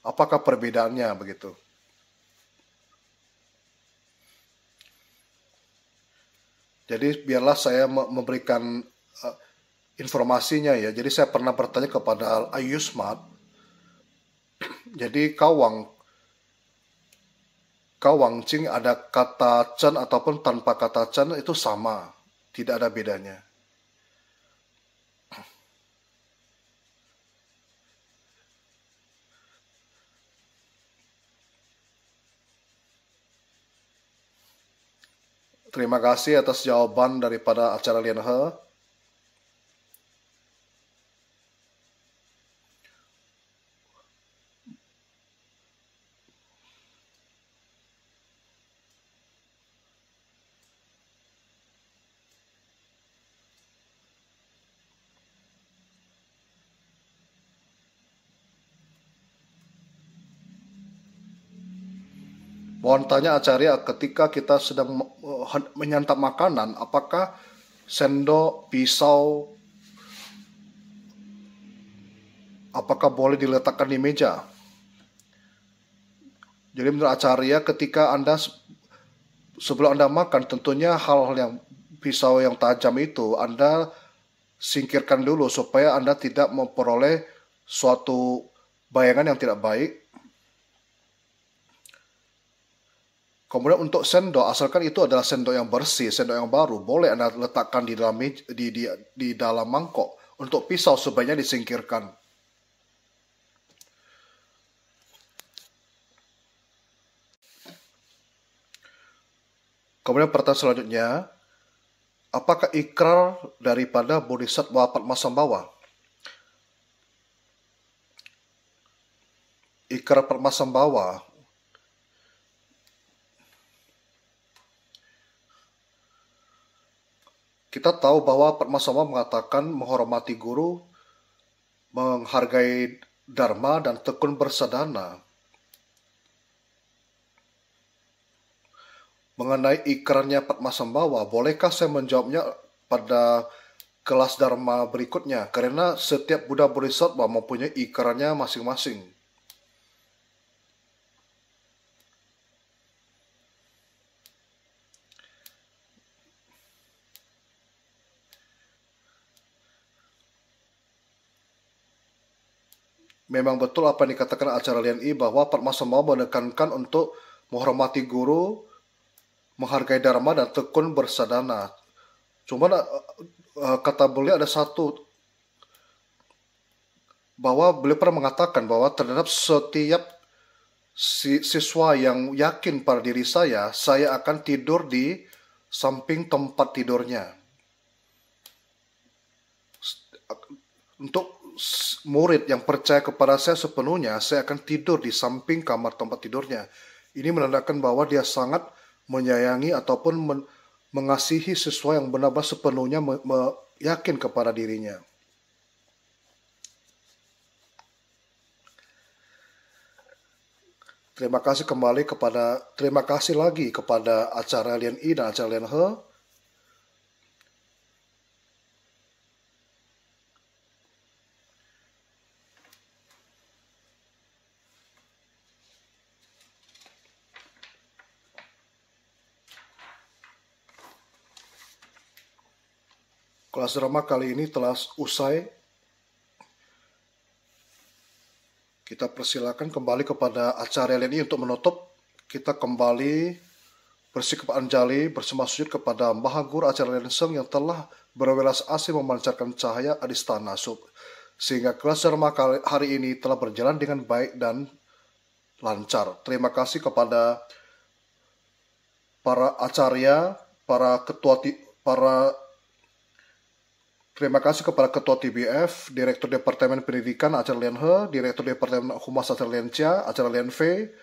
S1: Apakah perbedaannya begitu? Jadi biarlah saya memberikan informasinya ya. Jadi saya pernah bertanya kepada Ayusmat. Jadi Kawangcing ada kata cen ataupun tanpa kata cen itu sama. Tidak ada bedanya. Terima kasih atas jawaban daripada acara Lian He. Mohon tanya Acarya, ketika kita sedang menyantap makanan, apakah sendok, pisau, apakah boleh diletakkan di meja? Jadi menurut Acarya, ketika sebelum Anda makan, tentunya hal-hal yang pisau yang tajam itu Anda singkirkan dulu supaya Anda tidak memperoleh suatu bayangan yang tidak baik. Kemudian untuk sendok, asalkan itu adalah sendok yang bersih, sendok yang baru, boleh Anda letakkan di dalam mangkok. Untuk pisau sebaiknya disingkirkan. Kemudian pertanyaan selanjutnya, apakah ikrar daripada Bodhisattva Padmasambhava? Ikrar Padmasambhava kita tahu bahwa Padmasambhava mengatakan menghormati guru, menghargai dharma, dan tekun bersadana. Mengenai ikrarnya Padmasambhava, bolehkah saya menjawabnya pada kelas dharma berikutnya? Karena setiap Buddha Bodhisattva mempunyai ikrarnya masing-masing. memang betul apa yang dikatakan acara LNI bahwa Padma Samawa menekankan untuk menghormati guru, menghargai dharma dan tekun bersadana. Cuma kata beliau ada satu, bahwa beliau pernah mengatakan bahwa terhadap setiap siswa yang yakin pada diri saya akan tidur di samping tempat tidurnya. Untuk murid yang percaya kepada saya sepenuhnya, saya akan tidur di samping kamar tempat tidurnya. Ini menandakan bahwa dia sangat menyayangi ataupun mengasihi siswa yang benar-benar sepenuhnya yakin kepada dirinya. Terima kasih lagi kepada acara LNI dan acara LNH. Kelas drama kali ini telah usai. Kita persilakan kembali kepada acara ini untuk menutup. Kita kembali bersikap anjali bersama sujud kepada Maha Guru acara Lenseng yang telah berwelas asih memancarkan cahaya adistana sub. Sehingga kelas drama hari ini telah berjalan dengan baik dan lancar. Terima kasih kepada para acarya, terima kasih kepada Ketua TBF, Direktur Departemen Pendidikan acara Lenhe, Direktur Departemen Humas acara Lencia, acara Lenve,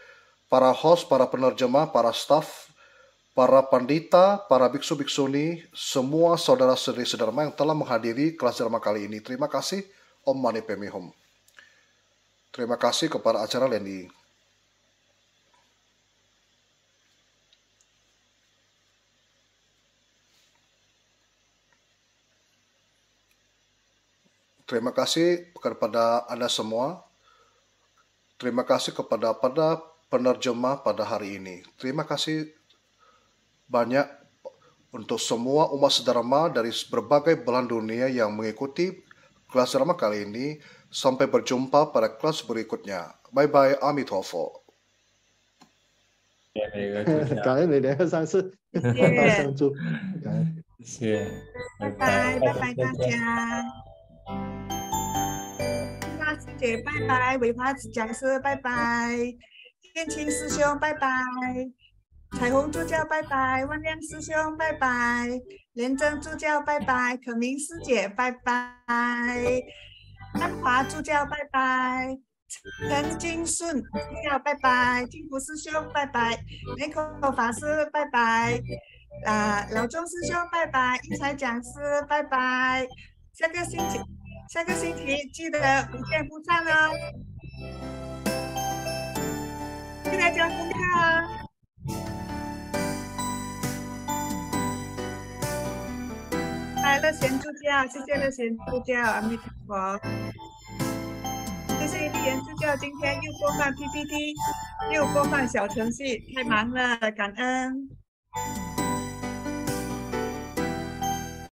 S1: para host, para penerjemah, para staf, para pandita, para biksu-biksuni, semua saudara-saudari Dharma yang telah menghadiri kelas Dharma kali ini. Terima kasih, Om Mani Padme Hum. Terima kasih kepada acara Leni. Terima kasih kepada Anda semua. Terima kasih kepada penerjemah pada hari ini. Terima kasih banyak untuk semua umat sedharma dari berbagai belahan dunia yang mengikuti kelas dharma kali ini. Sampai berjumpa pada kelas berikutnya. Bye-bye, Amitofo.
S2: 感恩你的上次相助，感恩，
S3: 谢谢，
S4: 拜拜，拜拜大家。师姐拜拜，伟华讲师拜拜，燕青师兄拜拜，彩虹助教拜拜，万亮师兄拜拜，廉珍助教拜拜，可明师姐拜拜，安华助教拜拜，陈金顺助教拜拜，金福师兄拜拜，美口法师拜拜，老钟师兄拜拜，一才讲师拜拜，下个星期记得不见不散哦，记得交功课哦。来，乐贤助教，谢谢乐贤助教，阿弥陀佛。谢谢丽妍助教，今天又播放 PPT，又播放小程序，太忙了，感恩。